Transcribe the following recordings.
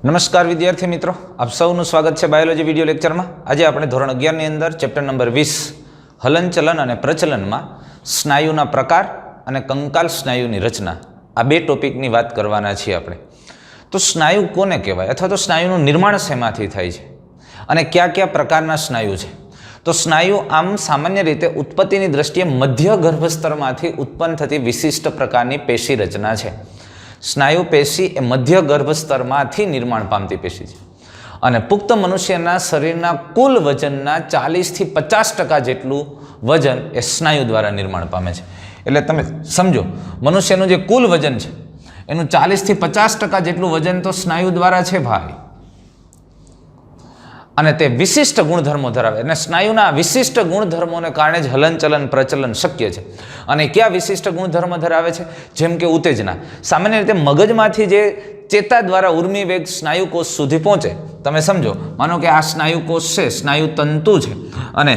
નમસ્કાર વિદ્યાર્થી મિત્રો, આપ સૌનું સ્વાગત છે બાયોલોજી વિડીયો લેક્ચરમાં। આજે આપણે ધોરણ 11 ની અંદર ચેપ્ટર નંબર 20 હલનચલન અને પ્રચલનમાં સ્નાયુના પ્રકાર અને કંકાલ સ્નાયુની રચના આ બે ટોપિકની વાત કરવાના છીએ આપણે। તો સ્નાયુ કોને કહેવાય અથવા તો સ્નાયુનું નિર્માણ શેમાંથી થાય છે અને કયા કયા પ્રકારના સ્નાયુ છે? તો સ્નાયુ આમ સામાન્ય રીતે ઉત્પત્તિની દ્રષ્ટિએ મધ્ય ગર્ભસ્તરમાંથી ઉત્પન્ન થતી વિશિષ્ટ પ્રકારની પેશી રચના છે। સ્નાયુ પેશી એ મધ્ય ગર્ભસ્તરમાંથી નિર્માણ પામતી પેશી છે અને પુખ્ત મનુષ્યના શરીરના કુલ વજનના 40 થી 50% જેટલું વજન એ સ્નાયુ દ્વારા નિર્માણ પામે છે। એટલે તમે સમજો, મનુષ્યનું જે કુલ વજન છે એનું 40 થી 50% જેટલું વજન તો સ્નાયુ દ્વારા છે ભાઈ, અને તે વિશિષ્ટ ગુણધર્મો ધરાવે અને સ્નાયુના વિશિષ્ટ ગુણધર્મોને કારણે જ હલનચલન પ્રચલન શક્ય છે। અને કયા વિશિષ્ટ ગુણધર્મ ધરાવે છે? જેમ કે ઉત્તેજના। સામાન્ય રીતે મગજમાંથી જે ચેતા દ્વારા ઉર્મી વેગ સ્નાયુકોષ સુધી પહોંચે, તમે સમજો, માનો કે આ સ્નાયુકોષ છે, સ્નાયુ તંતુ છે, અને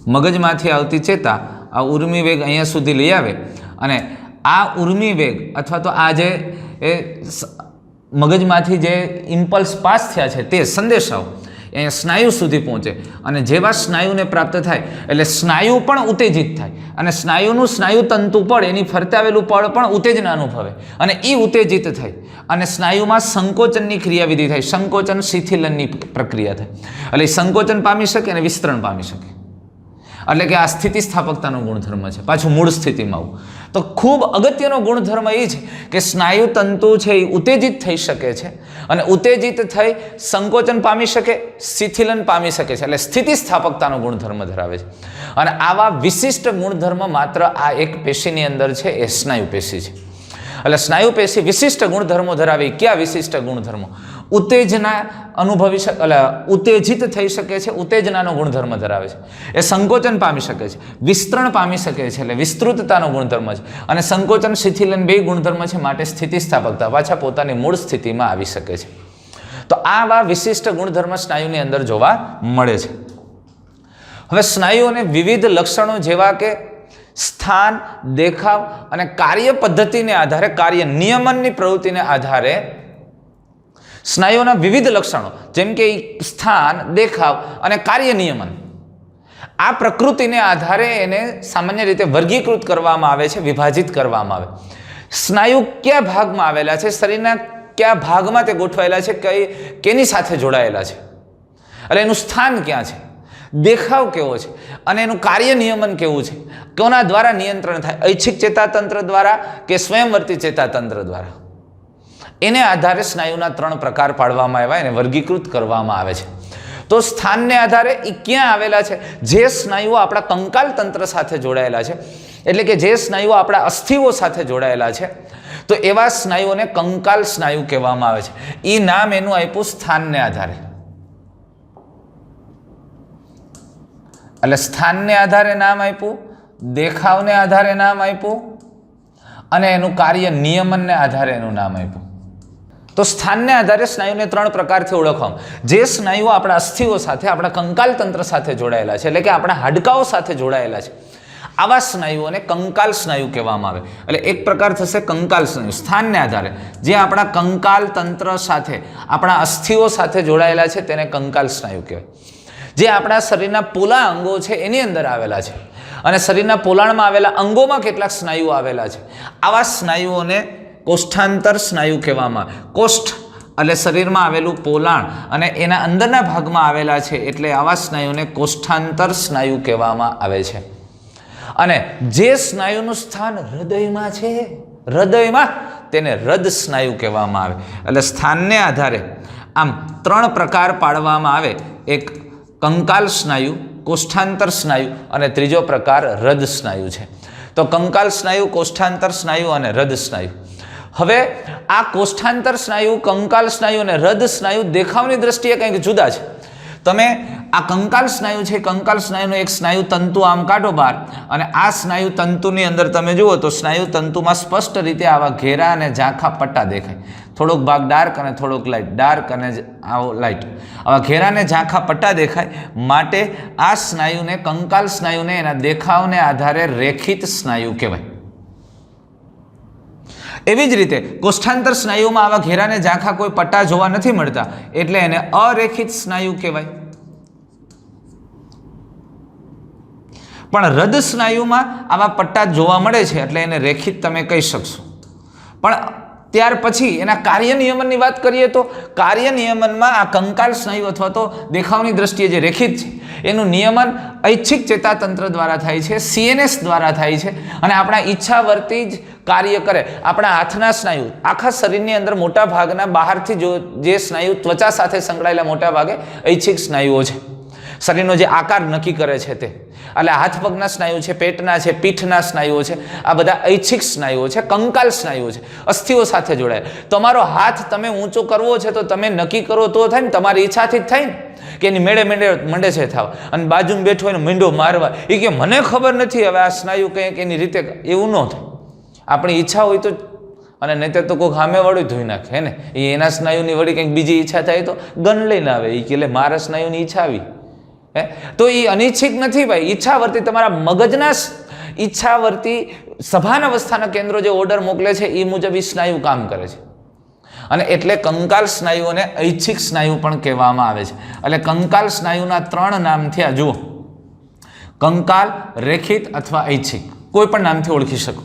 મગજમાંથી આવતી ચેતા આ ઉર્મી વેગ અહીંયા સુધી લઈ આવે, અને આ ઉર્મી વેગ અથવા તો આ જે મગજમાંથી જે ઇમ્પલ્સ પાસ થયા છે તે સંદેશાઓ અહીંયા સ્નાયુ સુધી પહોંચે, અને જેવા સ્નાયુને પ્રાપ્ત થાય એટલે સ્નાયુ પણ ઉત્તેજિત થાય, અને સ્નાયુનું સ્નાયુ તંતુ પડ એની ફરતે આવેલું પડ પણ ઉત્તેજના અનુભવે, અને એ ઉત્તેજિત થાય અને સ્નાયુમાં સંકોચનની ક્રિયાવિધિ થાય, સંકોચન શિથિલનની પ્રક્રિયા થાય, એટલે સંકોચન પામી શકે અને વિસ્તરણ પામી શકે। એટલે કે આ સ્થિતિસ્થાપકતાનો ગુણધર્મ છે। પાછું મૂળ સ્થિતિમાં આવું તો ખૂબ અગત્યનો ગુણધર્મ એ છે કે સ્નાયુ તંતુ છે એ ઉત્તેજિત થઈ શકે છે, અને ઉત્તેજિત થઈ સંકોચન પામી શકે, શિથિલન પામી શકે છે, એટલે સ્થિતિસ્થાપકતાનો ગુણધર્મ ધરાવે છે। અને આવા વિશિષ્ટ ગુણધર્મ માત્ર આ એક પેશીની અંદર છે, એ સ્નાયુ પેશી છે। એટલે સ્નાયુ પેશી વિશિષ્ટ ગુણધર્મો ધરાવે। કયા વિશિષ્ટ ગુણધર્મો? ઉત્તેજના અનુભવી શકે, એટલે ઉત્તેજિત થઈ શકે છે, ઉત્તેજનાનો ગુણધર્મ ધરાવે છે, એ સંકોચન પામી શકે છે, વિસ્તરણ પામી શકે છે, એટલે વિસ્તૃતતાનો ગુણધર્મ છે, અને સંકોચન શિથિલન બે ગુણધર્મ છે, માટે સ્થિતિસ્થાપકતા પાછા પોતાની મૂળ સ્થિતિમાં આવી શકે છે। તો આવા વિશિષ્ટ ગુણધર્મ સ્નાયુની અંદર જોવા મળે છે। હવે સ્નાયુઓને વિવિધ લક્ષણો જેવા કે સ્થાન, દેખાવ અને કાર્ય પદ્ધતિને આધારે, કાર્ય નિયમનની પ્રવૃત્તિને આધારે સ્નાયુઓના વિવિધ લક્ષણો જેમ કે સ્થાન, દેખાવ અને કાર્ય નિયમન, આ પ્રકૃતિને આધારે એને સામાન્ય રીતે વર્ગીકૃત કરવામાં આવે છે, વિભાજિત કરવામાં આવે। સ્નાયુ કયા ભાગમાં આવેલા છે, શરીરના કયા ભાગમાં તે ગોઠવાયેલા છે, કેની સાથે જોડાયેલા છે, એટલે એનું સ્થાન ક્યાં છે, દેખાવ કેવો છે, અને એનું કાર્ય નિયમન કેવું છે, કોના દ્વારા નિયંત્રણ થાય, ઐચ્છિક ચેતાતંત્ર દ્વારા કે સ્વયંવર્તી ચેતાતંત્ર દ્વારા, એને આધારે સ્નાયુના 3 પ્રકાર પાડવામાં આવ્યા, એને વર્ગીકૃત કરવામાં આવે છે। તો સ્થાનને આધારે એ ક્યાં આવેલા છે? જે સ્નાયુઓ આપણા કંકાલ તંત્ર સાથે જોડાયેલા છે, એટલે કે જે સ્નાયુઓ આપણા અસ્થિઓ સાથે જોડાયેલા છે, તો એવા સ્નાયુઓને કંકાલ સ્નાયુ કહેવામાં આવે છે। એ નામ એનું આપ્યું સ્થાનને આધારે, એટલે સ્થાનને આધારે નામ આપ્યું, દેખાવને આધારે નામ આપ્યું, અને એનું કાર્ય નિયમનને આધારે એનું નામ આપ્યું। તો સ્થાનને આધારે સ્નાયુને 3 પ્રકારથી ઓળખવામાં। જે સ્નાયુઓ આપણા અસ્થિઓ સાથે, આપણા કંકાલ તંત્ર સાથે જોડાયેલા છે, એટલે કે આપણા હાડકાઓ સાથે જોડાયેલા છે, આવા સ્નાયુઓને કંકાલ સ્નાયુ કહેવામાં આવે। એટલે એક પ્રકાર થશે કંકાલ સ્નાયુ સ્થાનને આધારે, જે આપણા કંકાલ તંત્ર સાથે, આપણા અસ્થિઓ સાથે જોડાયેલા છે, તેને કંકાલ સ્નાયુ કહેવાય। જે આપણા શરીરના પોલા અંગો છે એની અંદર આવેલા છે, અને શરીરના પોલાણમાં આવેલા અંગોમાં કેટલાક સ્નાયુઓ આવેલા છે, આવા સ્નાયુઓને કોષ્ઠાંતર સ્નાયુ કહેવામાં આવે। કોષ્ઠ એટલે શરીરમાં આવેલું પોલાણ અને એના અંદરના ભાગમાં આવેલા છે, એટલે આવા સ્નાયુને કોષ્ઠાંતર સ્નાયુ કહેવામાં આવે છે। અને જે સ્નાયુનું સ્થાન હૃદયમાં છે, હૃદયમાં, તેને હૃદ સ્નાયુ કહેવામાં આવે। એટલે સ્થાનને આધારે આમ 3 પ્રકાર પાડવામાં આવે, એક કંકાલ સ્નાયુ, કોષ્ઠાંતર સ્નાયુ, અને ત્રીજો પ્રકાર હૃદ સ્નાયુ છે। તો કંકાલ સ્નાયુ, કોષ્ઠાંતર સ્નાયુ અને હૃદ સ્નાયુ। હવે આ કોષ્ઠાંતર સ્નાયુ, કંકાલ સ્નાયુ અને હૃદ સ્નાયુ દેખાવની દ્રષ્ટિએ કંઈક જુદા છે। તમે આ કંકાલ સ્નાયુ છે, કંકાલ સ્નાયુનું એક સ્નાયુ તંતુ આમ કાઢો બહાર, અને આ સ્નાયુ તંતુની અંદર તમે જુઓ તો સ્નાયુ તંતુમાં સ્પષ્ટ રીતે આવા ઘેરા અને ઝાંખા પટ્ટા દેખાય, થોડોક ભાગ ડાર્ક અને થોડોક લાઇટ, ડાર્ક અને આવો લાઇટ, આવા ઘેરા અને ઝાંખા પટ્ટા દેખાય, માટે આ સ્નાયુને, કંકાલ સ્નાયુને એના દેખાવને આધારે રેખિત સ્નાયુ કહેવાય। એવી જ રીતે કોષ્ઠાંતર સ્નાયુમાં આવા ઘેરા અને ઝાંખા કોઈ પટ્ટા જોવા નથી મળતા, એટલે એને અરેખિત સ્નાયુ કહેવાય. પણ હૃદ સ્નાયુમાં આવા પટ્ટા જોવા મળે છે, એટલે એને રેખિત તમે કહી શકશો. પણ ત્યાર પછી એના કાર્ય નિયમનની વાત કરીએ તો કાર્ય નિયમનમાં આ કંકાલ સ્નાયુ અથવા તો દેખાવની દ્રષ્ટિએ જે રેખિત છે એનું નિયમન ઐચ્છિક ચેતાતંત્ર દ્વારા થાય છે, CNS દ્વારા થાય છે, અને આપણા ઈચ્છાવર્તી જ કાર્ય કરે. આપણા હાથના સ્નાયુ આખા શરીરની અંદર મોટા ભાગના બહારથી જે સ્નાયુ ત્વચા સાથે સંકળાયેલા મોટા ભાગે ઐચ્છિક સ્નાયુઓ છે. શરીરનો જે આકાર નક્કી કરે છે તે, એટલે હાથ પગના સ્નાયુ છે, પેટના છે, પીઠના સ્નાયુઓ છે, આ બધા ઐચ્છિક સ્નાયુઓ છે, કંકાલ સ્નાયુઓ છે, અસ્થિઓ સાથે જોડાય. તમારો હાથ તમે ઊંચો કરવો છે તો તમે નક્કી કરો તો થાય ને, તમારી ઈચ્છાથી જ થાય ને, કે એની મંડે છે થવા, અને બાજુમાં બેઠો હોય ને મીંડો મારવા, એ કે મને ખબર નથી હવે આ સ્નાયુ કંઈક એની રીતે, એવું ન થાય. આપણી ઈચ્છા હોય તો, અને નહીં તો કોઈ સામે વાળું ધોઈ નાખે હે ને, એના સ્નાયુની વળી કંઈક બીજી ઈચ્છા થાય તો ગન લઈને આવે, એ કે મારા સ્નાયુની ઈચ્છા આવી. તો એ અનિચ્છિક નથી ભાઈ, ઈચ્છાવર્તી તમારા મગજના ઈચ્છાવર્તી સભાન અવસ્થાના કેન્દ્રો જે ઓર્ડર મોકલે છે એ મુજબ એ સ્નાયુ કામ કરે છે. અને એટલે કંકાલ સ્નાયુઓને ઐચ્છિક સ્નાયુ પણ કહેવામાં આવે છે. એટલે કંકાલ સ્નાયુના 3 નામ થયા. જુઓ, કંકાલ, રેખિત અથવા ઐચ્છિક, કોઈ પણ નામથી ઓળખી શકો.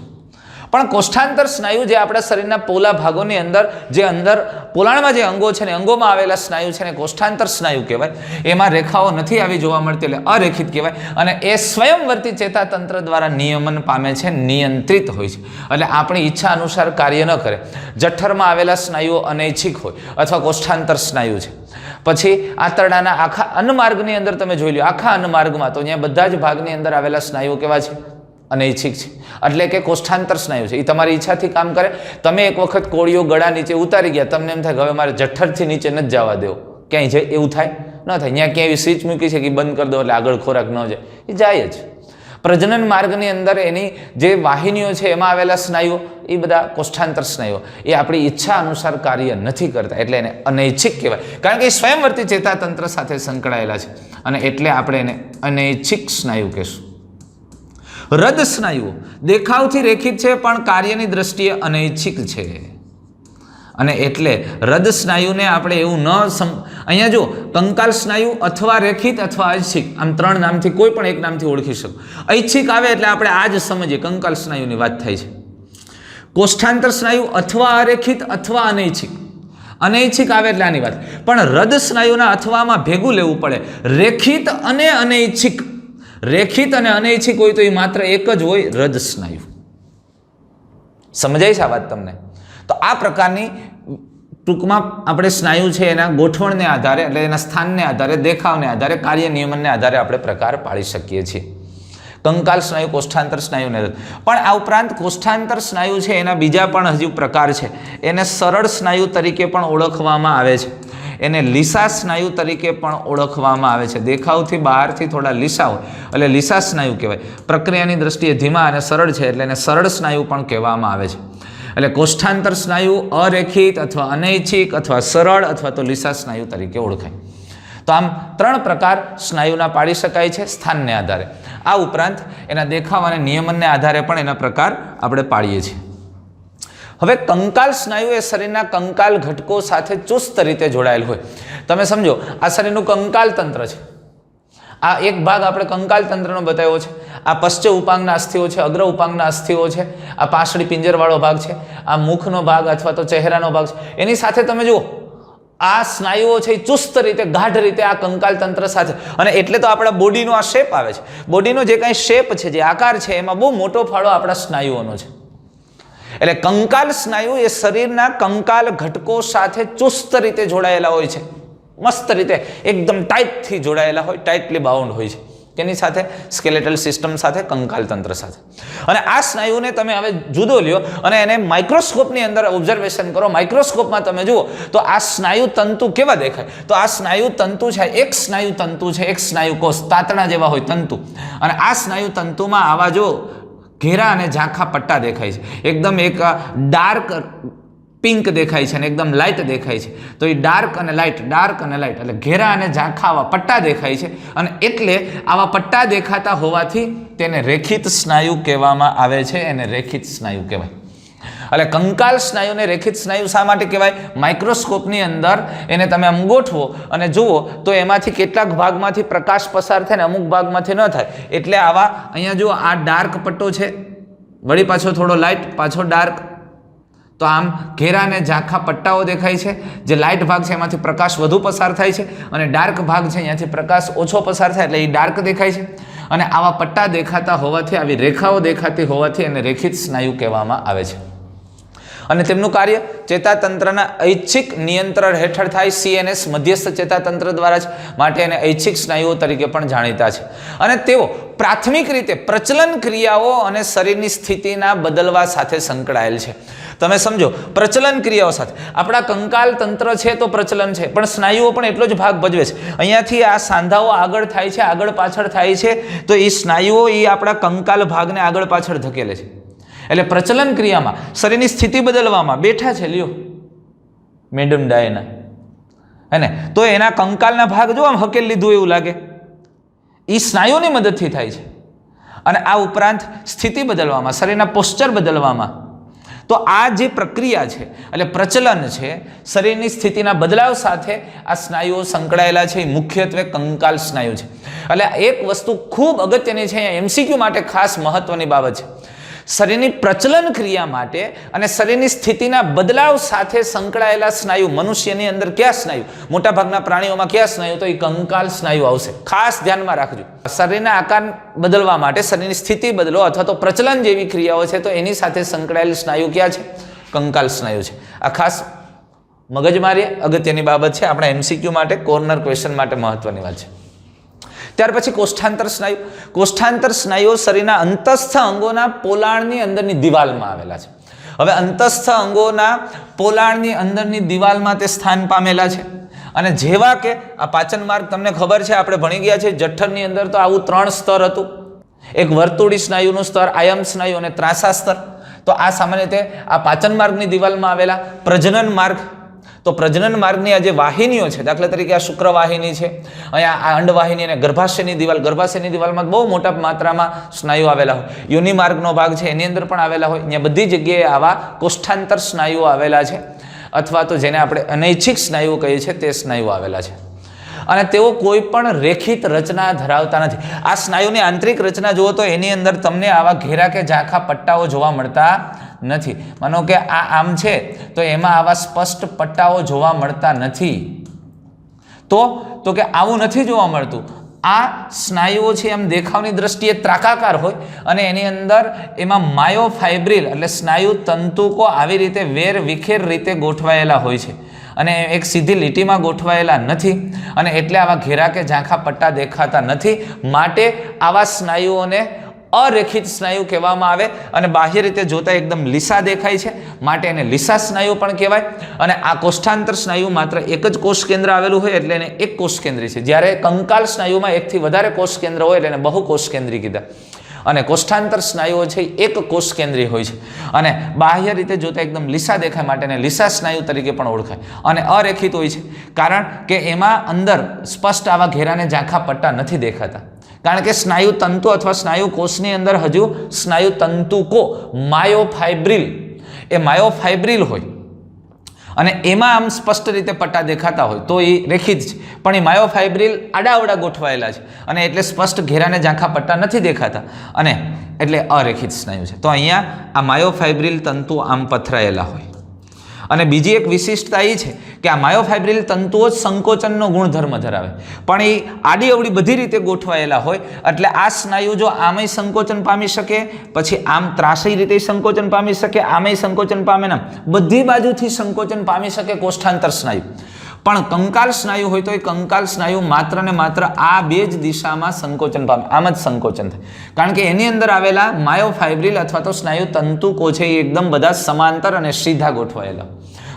પણ કોષ્ઠાંતર સ્નાયુ જે આપણા શરીરના પોલા ભાગોની અંદર, જે અંદર પોલાણમાં જે અંગો છે ને અંગોમાં આવેલા સ્નાયુ છે ને કોષ્ઠાંતર સ્નાયુ કહેવાય. એમાં રેખાઓ નથી આવી જોવા મળતી, એટલે અરેખિત કહેવાય. અને એ સ્વયંવર્તી ચેતાતંત્ર દ્વારા નિયમન પામે છે, નિયંત્રિત હોય છે, એટલે આપણી ઈચ્છા અનુસાર કાર્ય ન કરે. જઠરમાં આવેલા સ્નાયુઓ અનૈચ્છિક હોય અથવા કોષ્ઠાંતર સ્નાયુ છે. પછી આંતરડાના આખા અન્નમાર્ગની અંદર તમે જોઈ લો, આખા અન્નમાર્ગમાં તો અહીંયા બધા જ ભાગની અંદર આવેલા સ્નાયુઓ કેવા છે? અનૈચ્છિક છે, એટલે કે કોષ્ઠાંતર સ્નાયુ છે. એ તમારી ઈચ્છાથી કામ કરે. તમે એક વખત કોળીઓ ગળા નીચે ઉતારી ગયા, તમને એમ થાય કે હવે મારે જઠરથી નીચે નથી જવા દેવો, ક્યાંય જાય એવું થાય? ન થાય. અહીંયા ક્યાંય એવી સ્વિચ મૂકી છે કે બંધ કરી દો એટલે આગળ ખોરાક ન જાય, એ જાય જ. પ્રજનન માર્ગની અંદર એની જે વાહિનીઓ છે એમાં આવેલા સ્નાયુઓ, એ બધા કોષ્ઠાંતર સ્નાયુઓ, એ આપણી ઈચ્છા અનુસાર કાર્ય નથી કરતા, એટલે એને અનૈચ્છિક કહેવાય. કારણ કે એ સ્વયંવર્તી ચેતાતંત્ર સાથે સંકળાયેલા છે, અને એટલે આપણે એને અનૈચ્છિક સ્નાયુ કહેશું. હૃદ સ્નાયુઓ દેખાવથી રેખિત છે પણ કાર્યની દ્રષ્ટિએ અનૈચ્છિક છે, અને એટલે હૃદ સ્નાયુને આપણે એવું ન અહીંયા જો કંકાલ સ્નાયુ અથવા રેખિત અથવા ઐચ્છિક, આમ 3 નામથી કોઈ પણ એક નામથી ઓળખી શકો. ઐચ્છિક આવે એટલે આપણે આ જ સમજીએ, કંકાલ સ્નાયુની વાત થાય છે. કોષ્ઠાંતર સ્નાયુ અથવા અરેખિત અથવા અનૈચ્છિક. અનૈચ્છિક આવે એટલે આની વાત. પણ હૃદ સ્નાયુના અથવામાં ભેગું લેવું પડે. રેખિત અને અનૈચ્છિક, રેખિત અને અનૈચ્છિક હોય તો એ માત્ર એક જ હોય, હૃદ સ્નાયુ. સમજાય છે આ વાત તમને? તો આ પ્રકારની ટૂંકમાં આપણે સ્નાયુ છે એના ગોઠવણને આધારે, એટલે એના સ્થાનને આધારે, દેખાવને આધારે, કાર્ય નિયમનને આધારે આપણે પ્રકાર પાડી શકીએ છીએ. કંકાલ સ્નાયુ, કોષ્ઠાંતર સ્નાયુને. પણ આ ઉપરાંત કોષ્ઠાંતર સ્નાયુ છે એના બીજા પણ હજુ પ્રકાર છે. એને સરળ સ્નાયુ તરીકે પણ ઓળખવામાં આવે છે, એને લીસા સ્નાયુ તરીકે પણ ઓળખવામાં આવે છે. દેખાવથી બહારથી થોડા લીસા હોય એટલે લીસા સ્નાયુ કહેવાય. પ્રક્રિયાની દ્રષ્ટિએ ધીમા અને સરળ છે એટલે એને સરળ સ્નાયુ પણ કહેવામાં આવે છે. એટલે કોષ્ઠાંતર સ્નાયુ અરેખિત અથવા અનૈચ્છિક અથવા સરળ અથવા તો લીસા સ્નાયુ તરીકે ઓળખાય. તો આમ 3 પ્રકાર સ્નાયુના પાડી શકાય છે સ્થાનને આધારે. આ ઉપરાંત એના દેખાવ અને નિયમનને આધારે પણ એના પ્રકાર આપણે પાડીએ છીએ. હવે કંકાલ સ્નાયુ એ શરીરના કંકાલ ઘટકો સાથે ચુસ્ત રીતે જોડાયેલ હોય. તમે સમજો, આ શરીરનું કંકાલ તંત્ર છે. આ એક ભાગ આપણે કંકાલ તંત્રનો બતાવ્યો છે. આ પશ્ચ ઉપાંગના અસ્થિઓ છે, અગ્ર ઉપાંગના અસ્થિઓ છે, આ પાછળી પિંજરવાળો ભાગ છે, આ મુખનો ભાગ અથવા તો ચહેરાનો ભાગ છે. એની સાથે તમે જુઓ, આ સ્નાયુઓ છે એ ચુસ્ત રીતે, ગાઢ રીતે આ કંકાલ તંત્ર સાથે, અને એટલે તો આપણા બોડીનો આ શેપ આવે છે. બોડીનો જે કાંઈ શેપ છે, જે આકાર છે, એમાં બહુ મોટો ફાળો આપણા સ્નાયુઓનો છે. એટલે કંકાલ સ્નાયુ એ શરીરના કંકાલ ઘટકો સાથે ચુસ્ત રીતે જોડાયેલા હોય છે. મસ્ત રીતે એકદમ ટાઈટથી જોડાયેલા હોય, ટાઈટલી બાઉન્ડ હોય છે. તેની સાથે સ્કેલેટલ સિસ્ટમ સાથે, કંકાલ તંત્ર સાથે. અને આ સ્નાયુને તમે હવે જુદો લ્યો અને એને માઇક્રોસ્કોપની અંદર ઓબ્ઝર્વેશન કરો. માઇક્રોસ્કોપમાં તમે જુઓ તો આ સ્નાયુ તંતુ કેવા દેખાય? તો આ સ્નાયુ તંતુ છે, એક સ્નાયુ તંતુ છે, એક સ્નાયુ કોષ, તાતણા જેવા હોય તંતુ. અને આ સ્નાયુ તંતુમાં આવા જો ઘેરા અને ઝાંખા પટ્ટા દેખાય છે. એકદમ એક ડાર્ક પિંક દેખાય છે અને એકદમ લાઇટ દેખાય છે. તો એ ડાર્ક અને લાઇટ, ડાર્ક અને લાઇટ, એટલે ઘેરા અને ઝાંખા આવા પટ્ટા દેખાય છે. અને એટલે આવા પટ્ટા દેખાતા હોવાથી તેને રેખિત સ્નાયુ કહેવામાં આવે છે. એને રેખિત સ્નાયુ કહેવાય. એટલે કંકાલ સ્નાયુને રેખિત સ્નાયુ શા માટે કહેવાય? માઇક્રોસ્કોપની અંદર એને તમે આમ ગોઠવો અને જુઓ તો એમાંથી કેટલાક ભાગમાંથી પ્રકાશ પસાર થાય ને અમુક ભાગમાંથી ન થાય. એટલે આવા અહીંયા જુઓ આ ડાર્ક પટ્ટો છે, વળી પાછો થોડો લાઇટ, પાછો ડાર્ક, તો આમ ઘેરા અને ઝાંખા પટ્ટાઓ દેખાય છે. જે લાઇટ ભાગ છે એમાંથી પ્રકાશ વધુ પસાર થાય છે અને ડાર્ક ભાગ છે અહીંયાથી પ્રકાશ ઓછો પસાર થાય એટલે એ ડાર્ક દેખાય છે. અને આવા પટ્ટા દેખાતા હોવાથી, આવી રેખાઓ દેખાતી હોવાથી એને રેખિત સ્નાયુ કહેવામાં આવે છે. અને તેમનું કાર્ય ચેતાતંત્રના ઐચ્છિક નિયંત્રણ હેઠળ થાય. CNS મધ્યસ્થ ચેતાતંત્ર દ્વારા જ, માટે એને ઐચ્છિક સ્નાયુઓ તરીકે પણ જાણીતા છે. અને તેઓ પ્રાથમિક રીતે પ્રચલન ક્રિયાઓ અને શરીરની સ્થિતિના બદલવા સાથે સંકળાયેલ છે. તમે સમજો, પ્રચલન ક્રિયાઓ સાથે આપણા કંકાલ તંત્ર છે તો પ્રચલન છે, પણ સ્નાયુઓ પણ એટલો જ ભાગ ભજવે છે. અહીંયાથી આ સાંધાઓ આગળ થાય છે, આગળ પાછળ થાય છે, તો એ સ્નાયુઓ એ આપણા કંકાલ ભાગને આગળ પાછળ ધકેલે છે. એટલે પ્રચલન ક્રિયામાં, શરીરની સ્થિતિ બદલવામાં બેઠા છે, લ્યો મેડમ ડાયના, હે ને, તો એના કંકાલના ભાગ જો આમ હકેલ લીધું એવું લાગે, એ સ્નાયુની મદદથી થાય છે. અને આ ઉપરાંત સ્થિતિ બદલવામાં, શરીરના પોસ્ચર બદલવામાં, તો આ જે પ્રક્રિયા છે એટલે પ્રચલન છે, શરીરની સ્થિતિના બદલાવ સાથે આ સ્નાયુઓ સંકળાયેલા છે, એ મુખ્યત્વે કંકાલ સ્નાયુ છે. એટલે એક વસ્તુ ખૂબ અગત્યની છે, અહીંયા MCQ માટે ખાસ મહત્વની બાબત છે. શરીરની પ્રચલન ક્રિયા માટે અને શરીરની સ્થિતિના બદલાવ સાથે સંકળાયેલા સ્નાયુ, મનુષ્યની અંદર કયા સ્નાયુ, મોટાભાગના પ્રાણીઓમાં કયા સ્નાયુ, તો એ કંકાલ સ્નાયુ આવશે. ખાસ ધ્યાનમાં રાખજો. શરીરના આકાર બદલવા માટે, શરીરની સ્થિતિ બદલો અથવા તો પ્રચલન જેવી ક્રિયાઓ છે તો એની સાથે સંકળાયેલ સ્નાયુ ક્યાં છે? કંકાલ સ્નાયુ છે. આ ખાસ મગજમારી અગત્યની બાબત છે, આપણા MCQ માટે, કોર્નર ક્વેશ્ચન માટે મહત્વની વાત છે. ત્યાર પછી કોષ્ઠાંતર સ્નાયુ. કોષ્ઠાંતર સ્નાયુઓ શરીરના અંતસ્થ અંગોના પોલાણની અંદરની દિવાલમાં આવેલા છે. હવે અંતસ્થ અંગોના પોલાણની અંદરની દિવાલમાં તે સ્થાન પામેલા છે. અને જેવા કે આ પાચન માર્ગ તમને ખબર છે, આપણે ભણી ગયા છે જઠરની અંદર, તો આવું 3 સ્તર હતું. એક વર્તુળી સ્નાયુનું સ્તર, આયમ સ્નાયુ અને ત્રાંસા સ્તર. તો આ સામાન્ય રીતે આ પાચન માર્ગની દિવાલમાં આવેલા. પ્રજનન માર્ગ, તો પ્રજનન માર્ગની આ જે વાહિનીઓ છે, દાખલા તરીકે આ શુક્રવાહિની છે, અહીંયા આ અંડવાહિની અને ગર્ભાશયની દિવાલ, ગર્ભાશયની દિવાલમાં બહુ મોટા માત્રામાં સ્નાયુ આવેલા હોય. યોનિ માર્ગનો ભાગ છે એની અંદર પણ આવેલા હોય. અહીંયા બધી જગ્યાએ આવા કોષ્ઠાંતર સ્નાયુઓ આવેલા છે, અથવા તો જેને આપણે અનૈચ્છિક સ્નાયુઓ કહીએ છીએ તે સ્નાયુઓ આવેલા છે. અને તેઓ કોઈ પણ રેખિત રચના ધરાવતા નથી. આ સ્નાયુની આંતરિક રચના જુઓ તો એની અંદર તમને આવા ઘેરા કે ઝાંખા પટ્ટાઓ જોવા મળતા નથી. માનો કે આ આમ છે તો એમાં આવા સ્પષ્ટ પટ્ટાઓ જોવા મળતા નથી. તો કે આવું નથી જોવા મળતું. આ સ્નાયુઓ છે એમ દેખાવની દ્રષ્ટિએ ત્રાકાકાર હોય અને એની અંદર એમાં માયોફાઇબ્રિલ એટલે સ્નાયુ તંતુકો આવી રીતે વેર વિખેર રીતે ગોઠવાયેલા હોય છે અને એક સીધી લીટીમાં ગોઠવાયેલા નથી. અને એટલે આવા ઘેરા કે ઝાંખા પટ્ટા દેખાતા નથી. માટે આવા સ્નાયુઓને અરેખિત સ્નાયુ કહેવામાં આવે. અને બાહ્ય રીતે જોતા એકદમ લીસા દેખાય છે, માટે એને લીસા સ્નાયુ પણ કહેવાય. અને આ કોષ્ઠાંતર સ્નાયુ માત્ર એક જ કોષ કેન્દ્ર આવેલું હોય એટલે એને એક કોષ કેન્દ્રી છે. જ્યારે કંકાલ સ્નાયુમાં એકથી વધારે કોષ કેન્દ્ર હોય એટલે એને બહુ કોષ કેન્દ્રી કીધા. અને કોષ્ઠાંતર સ્નાયુઓ છે એક કોષ કેન્દ્રી હોય છે અને બાહ્ય રીતે જોતા એકદમ લીસા દેખાય, માટે એને લીસા સ્નાયુ તરીકે પણ ઓળખાય. અને અરેખિત હોય છે કારણ કે એમાં અંદર સ્પષ્ટ આવા ઘેરાને ઝાંખા પટ્ટા નથી દેખાતા. કારણ કે સ્નાયુ તંતુ અથવા સ્નાયુ કોષની અંદર હજુ સ્નાયુ તંતુકો માયોફાઇબ્રિલ, એ માયોફાઇબ્રિલ હોય અને એમાં આમ સ્પષ્ટ રીતે પટ્ટા દેખાતા હોય તો એ રેખિત છે. પણ એ માયોફાઇબ્રિલ આડાઅવડા ગોઠવાયેલા છે અને એટલે સ્પષ્ટ ઘેરાને ઝાંખા પટ્ટા નથી દેખાતા અને એટલે અરેખિત સ્નાયુ છે. તો અહીંયા આ માયોફાઇબ્રિલ તંતુ આમ પથરાયેલા હોય. અને બીજી એક વિશિષ્ટતા એ છે કે આ માયોફાઇબ્રિલ તંતુઓ જ સંકોચનનો ગુણધર્મ ધરાવે, પણ એ આડી અવડી બધી રીતે ગોઠવાયેલા હોય એટલે આ સ્નાયુ જો આમેય સંકોચન પામી શકે, પછી આમ ત્રાસી રીતે સંકોચન પામી શકે, આમેય સંકોચન પામે ના, બધી બાજુથી સંકોચન પામી શકે કોષ્ઠાંતર સ્નાયુ. પણ કંકાલ સ્નાયુ હોય તો એ કંકાલ સ્નાયુ માત્ર ને માત્ર આ બે જ દિશામાં સંકોચન પામે, આમ જ સંકોચન થાય. કારણ કે એની અંદર આવેલા માયોફાઇબ્રિલ અથવા તો સ્નાયુ તંતુકો છે એ એકદમ બધા સમાંતર અને સીધા ગોઠવાયેલા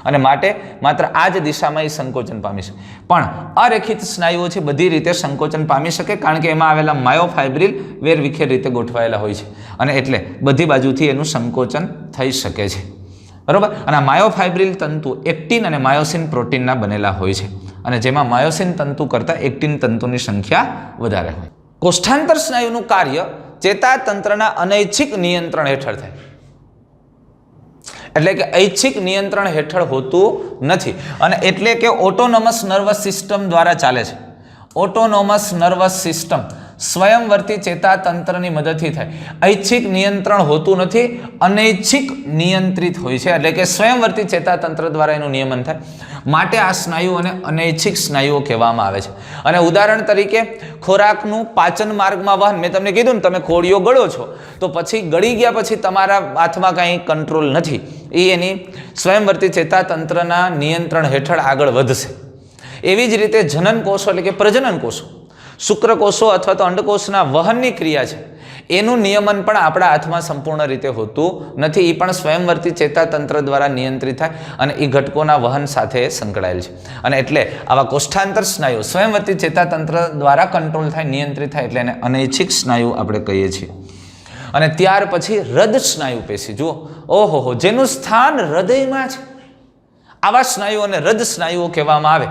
અને માટે માત્ર આ જ દિશામાં એ સંકોચન પામી શકે. પણ અરેખિત સ્નાયુઓ છે બધી રીતે સંકોચન પામી શકે કારણ કે એમાં આવેલા માયોફાઇબ્રિલ વેરવિખેર રીતે ગોઠવાયેલા હોય છે અને એટલે બધી બાજુથી એનું સંકોચન થઈ શકે છે. બરોબર. અને માયોફાઇબ્રિલ તંતુ એક્ટિન અને માયોસિન પ્રોટીનના બનેલા હોય છે અને જેમાં માયોસિન તંતુ કરતાં એક્ટિન તંતુની સંખ્યા વધારે હોય. કોષ્ઠાંતર સ્નાયુનું કાર્ય ચેતાતંત્રના અનૈચ્છિક નિયંત્રણ હેઠળ થાય. એટલે કે ઐચ્છિક નિયંત્રણ હેઠળ હોતું નથી. અને એટલે કે ઓટોનોમસ નર્વસ સિસ્ટમ દ્વારા ચાલે છે. ઓટોનોમસ નર્વસ સિસ્ટમ સ્વયંવર્તી ચેતાતંત્રની મદદથી થાય. ઐચ્છિક નિયંત્રણ હોતું નથી, અનૈચ્છિક નિયંત્રિત હોય છે. એટલે કે સ્વયંવર્તી ચેતાતંત્ર દ્વારા એનું નિયમન થાય. માટે આ સ્નાયુઓને અનૈચ્છિક સ્નાયુઓ કહેવામાં આવે છે. અને ઉદાહરણ તરીકે ખોરાકનું પાચન માર્ગમાં વહન, મેં તમને કીધું ને, તમે કોળિયો ગળો છો તો પછી ગળી ગયા પછી તમારા હાથમાં કાંઈ કંટ્રોલ નથી, એ એની સ્વયંવર્તી ચેતાતંત્રના નિયંત્રણ હેઠળ આગળ વધશે. એવી જ રીતે જનન કોષો એટલે કે પ્રજનન કોષો, શુક્રકોષો અથવા તો અંડકોષના વહનની ક્રિયા છે, એનું નિયમન પણ આપણા હાથમાં સંપૂર્ણ રીતે હોતું નથી. એ પણ સ્વયંવર્તી ચેતાતંત્ર દ્વારા નિયંત્રિત થાય અને એ ઘટકોના વહન સાથે સંકળાયેલ છે. અને એટલે આવા કોષ્ઠાંતર સ્નાયુ સ્વયંવર્તી ચેતાતંત્ર દ્વારા કંટ્રોલ થાય, નિયંત્રિત થાય, એટલે એને અનૈચ્છિક સ્નાયુ આપણે કહીએ છીએ. અને ત્યાર પછી હૃદ સ્નાયુ પેશી, જુઓ, ઓહો, જેનું સ્થાન હૃદયમાં છે, આવા સ્નાયુઓને હૃદ સ્નાયુઓ કહેવામાં આવે.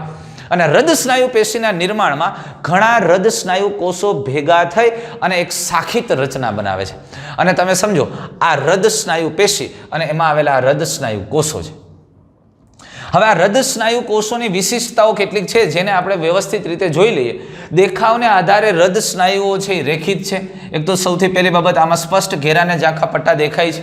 અને હૃદ સ્નાયુ પેશીના નિર્માણમાં ઘણા હૃદ સ્નાયુ કોષો ભેગા થઈ અને એક શાખિત રચના બનાવે છે. અને તમે સમજો, આ હૃદ સ્નાયુ પેશી અને એમાં આવેલા હૃદ સ્નાયુ કોષો છે. હવે આ હૃદ સ્નાયુ કોષોની વિશિષ્ટતાઓ કેટલીક છે જેને આપણે વ્યવસ્થિત રીતે જોઈ લઈએ. દેખાવને આધારે હૃદ સ્નાયુઓ છે એ રેખિત છે. એક તો સૌથી પહેલી બાબત, આમાં સ્પષ્ટ ઘેરાને ઝાંખા પટ્ટા દેખાય છે,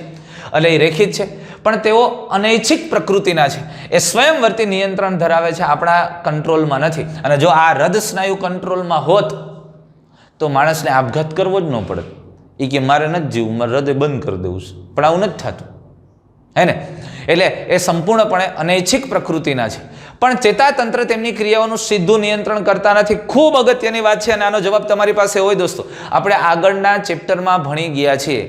એટલે એ રેખિત છે. પણ તેઓ અનૈચ્છિક પ્રકૃતિના છે, એ સ્વયંવર્તી નિયંત્રણ ધરાવે છે, આપણા કંટ્રોલમાં નથી. અને જો આ હૃદ સ્નાયુ કંટ્રોલમાં હોત તો માણસને આપઘાત કરવો જ ન પડે. એ કે મારે નથી જીવવું, મારે હૃદય બંધ કરી દેવું છે, પણ આવું નથી થતું, હે ને? એટલે એ સંપૂર્ણપણે અનૈચ્છિક પ્રકૃતિના છે. પણ ચેતાતંત્ર તેમની ક્રિયાઓનું સીધું નિયંત્રણ કરતા નથી. ખૂબ અગત્યની વાત છે અને આનો જવાબ તમારી પાસે હોય દોસ્તો. આપણે આગળના ચેપ્ટરમાં ભણી ગયા છીએ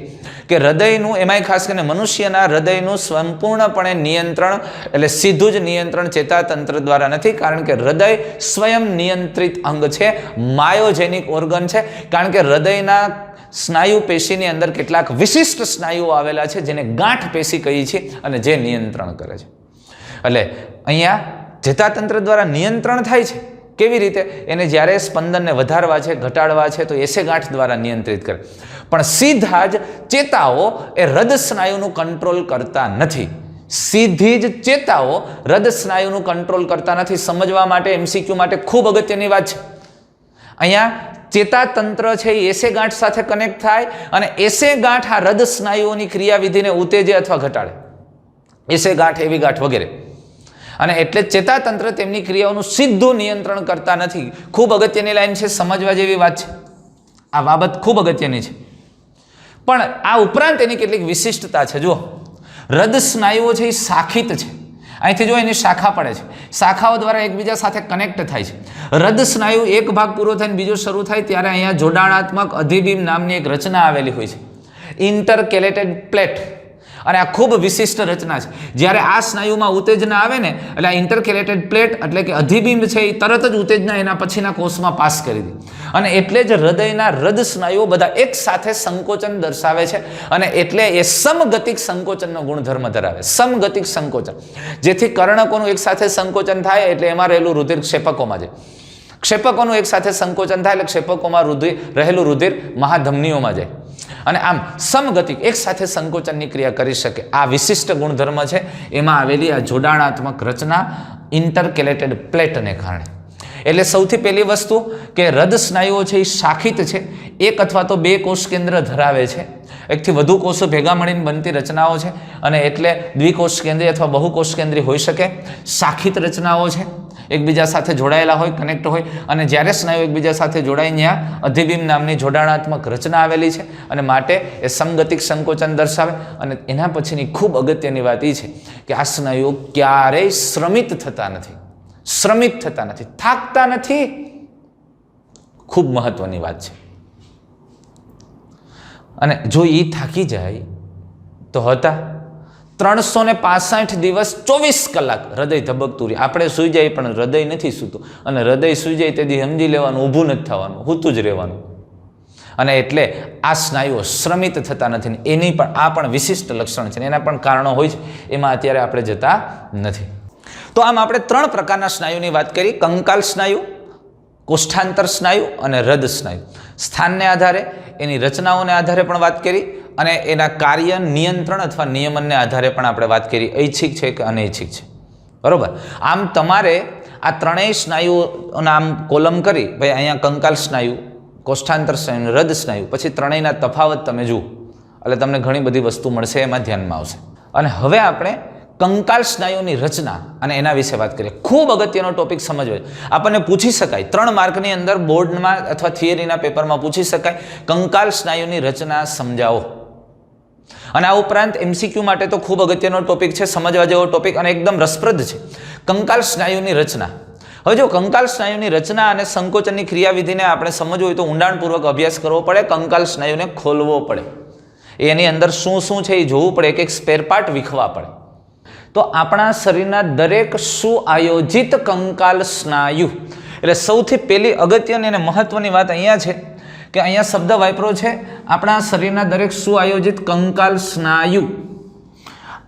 કે હૃદયનું, એમાંય ખાસ કરીને મનુષ્યના હૃદયનું સંપૂર્ણપણે નિયંત્રણ એટલે સીધું જ નિયંત્રણ ચેતાતંત્ર દ્વારા નથી. કારણ કે હૃદય સ્વયં નિયંત્રિત અંગ છે, માયોજેનિક ઓર્ગન છે. કારણ કે હૃદયના સ્નાયુ પેશીની અંદર કેટલાક વિશિષ્ટ સ્નાયુઓ આવેલા છે જેને ગાંઠ પેશી કહીએ છીએ અને જે નિયંત્રણ કરે છે. એટલે અહીંયા ચેતાતંત્ર દ્વારા નિયંત્રણ થાય છે. કેવી રીતે? એને જ્યારે સ્પંદનને વધારવા છે, ઘટાડવા છે, તો એસે ગાંઠ દ્વારા નિયંત્રિત કરે. પણ સીધા જ ચેતાઓ એ હૃદ સ્નાયુનું કંટ્રોલ કરતા નથી. સીધી જ ચેતાઓ હૃદ સ્નાયુનું કંટ્રોલ કરતા નથી. સમજવા માટે, એમસીક્યુ માટે ખૂબ અગત્યની વાત છે. અહીંયા ચેતાતંત્ર છે એ એસે ગાંઠ સાથે કનેક્ટ થાય અને એસે ગાંઠ આ હૃદ સ્નાયુઓની ક્રિયાવિધિને ઉત્તેજે અથવા ઘટાડે. એસે ગાંઠ, એવી ગાંઠ વગેરે. અને એટલે ચેતાતંત્ર તેમની ક્રિયાઓનું સીધું નિયંત્રણ કરતા નથી. ખૂબ અગત્યની લાઈન છે, સમજવા જેવી વાત છે. આ બાબત ખૂબ અગત્યની છે. પણ આ ઉપરાંત એની કેટલીક વિશિષ્ટતા છે. જુઓ, હૃદ સ્નાયુઓ છે એ શાખિત છે. અહીંથી જો એની શાખા પડે છે, શાખાઓ દ્વારા એકબીજા સાથે કનેક્ટ થાય છે. હૃદ સ્નાયુ એક ભાગ પૂરો થઈને બીજો શરૂ થાય ત્યારે અહીંયા જોડાણાત્મક અધિબિંબ નામની એક રચના આવેલી હોય છે, ઇન્ટરકેલેટેડ પ્લેટ. અને આ ખૂબ વિશિષ્ટ રચના છે. જ્યારે આ સ્નાયુમાં ઉત્તેજના આવે ને, એટલે આ ઇન્ટરકેલેટેડ પ્લેટ એટલે કે અધિબિંબ છે એ તરત જ ઉત્તેજના એના પછીના કોષમાં પાસ કરી દે. અને એટલે જ હૃદયના હૃદ સ્નાયુઓ બધા એક સાથે સંકોચન દર્શાવે છે. અને એટલે એ સમગતિક સંકોચનનો ગુણધર્મ ધરાવે. સમગતિક સંકોચન, જેથી કર્ણકોનું એક સાથે સંકોચન થાય એટલે એમાં રહેલું રુધિર ક્ષેપકોમાં જાય. ક્ષેપકોનું એક સાથે સંકોચન થાય એટલે ક્ષેપકોમાં રહેલું રુધિર મહાધમનીઓમાં જાય. અને આમ સમગતિક એક સાથે સંકોચનની ક્રિયા કરી શકે. આ વિશિષ્ટ ગુણધર્મ છે એમાં આવેલી આ જોડાણાત્મક રચના ઇન્ટરકેલેટેડ પ્લેટને કારણે. એટલે સૌથી પહેલી વસ્તુ કે હૃદ સ્નાયુઓ છે એ શાખિત છે, એક અથવા તો બે કોષ કેન્દ્ર ધરાવે છે. એકથી વધુ કોષો ભેગા મળીને બનતી રચનાઓ છે અને એટલે દ્વિકોષ કેન્દ્રી અથવા બહુકોષ કેન્દ્રી હોઈ શકે. શાખિત રચનાઓ છે, એકબીજા સાથે જોડાયેલા હોય, કનેક્ટ હોય. અને જ્યારે સ્નાયુ એકબીજા સાથે જોડાઈને ત્યાં અધિબિંબ નામની જોડાણાત્મક રચના આવેલી છે અને માટે એ સમગતિક સંકોચન દર્શાવે. અને એના પછીની ખૂબ અગત્યની વાત એ છે કે આ સ્નાયુઓ ક્યારેય શ્રમિત થતા નથી. શ્રમિત થતા નથી, થાકતા નથી. ખૂબ મહત્વની વાત છે. અને જો એ થાકી જાય તો હતા 365 દિવસ 24 કલાક હૃદય ધબકતું રહે. આપણે સૂઈ જાય પણ હૃદય નથી સૂતું. અને હૃદય સૂઈ જાય તેથી સમજી લેવાનું ઊભું નથી થવાનું, સૂતું જ રહેવાનું. અને એટલે આ સ્નાયુઓ શ્રમિત થતા નથી. એની પણ આ પણ વિશિષ્ટ લક્ષણ છે. એના પણ કારણો હોય છે, એમાં અત્યારે આપણે જતા નથી. તો આમ આપણે 3 પ્રકારના સ્નાયુની વાત કરી: કંકાલ સ્નાયુ, કોષ્ઠાંતર સ્નાયુ અને હૃદ સ્નાયુ. સ્થાનને આધારે, એની રચનાઓને આધારે પણ વાત કરી અને એના કાર્ય નિયંત્રણ અથવા નિયમનને આધારે પણ આપણે વાત કરી ઐચ્છિક છે કે અનૈચ્છિક છે, બરોબર. આમ તમારે આ ત્રણેય સ્નાયુઓના આમ કોલમ કરી ભાઈ અહીંયા કંકાલ સ્નાયુ, કોષ્ઠાંતર સ્નાયુ, હૃદ સ્નાયુ, પછી ત્રણેયના તફાવત તમે જુઓ એટલે તમને ઘણી બધી વસ્તુ મળશે, એમાં ધ્યાનમાં આવશે. અને હવે આપણે કંકાલ સ્નાયુની રચના અને એના વિશે વાત કરીએ. ખૂબ અગત્યનો ટોપિક સમજવો, આપણને પૂછી શકાય 3 માર્કની અંદર બોર્ડમાં અથવા થિયરીના પેપરમાં પૂછી શકાય કંકાલ સ્નાયુની રચના સમજાવો. અને આ ઉપરાંત MCQ માટે તો ખૂબ અગત્યનો ટોપિક છે, સમજવા જેવો ટોપિક અને એકદમ રસપ્રદ છે. કંકાલ સ્નાયુની રચના. હવે જો કંકાલ સ્નાયુની રચના અને સંકોચનની ક્રિયાવિધિને આપણે સમજવું હોય તો ઊંડાણપૂર્વક અભ્યાસ કરવો પડે, કંકાલ સ્નાયુને ખોલવો પડે, એની અંદર શું શું છે એ જોવું પડે, એક સ્પેર પાર્ટ વીખવા પડે. તો આપણા શરીરના દરેક સુઆયોજિત કંકાલ સ્નાયુ, એટલે સૌથી પહેલી અગત્યની અને મહત્વની વાત અહીંયા છે કે અહીંયા શબ્દ વાપરો છે આપણા શરીરના દરેક સુઆયોજિત કંકાલ સ્નાયુ.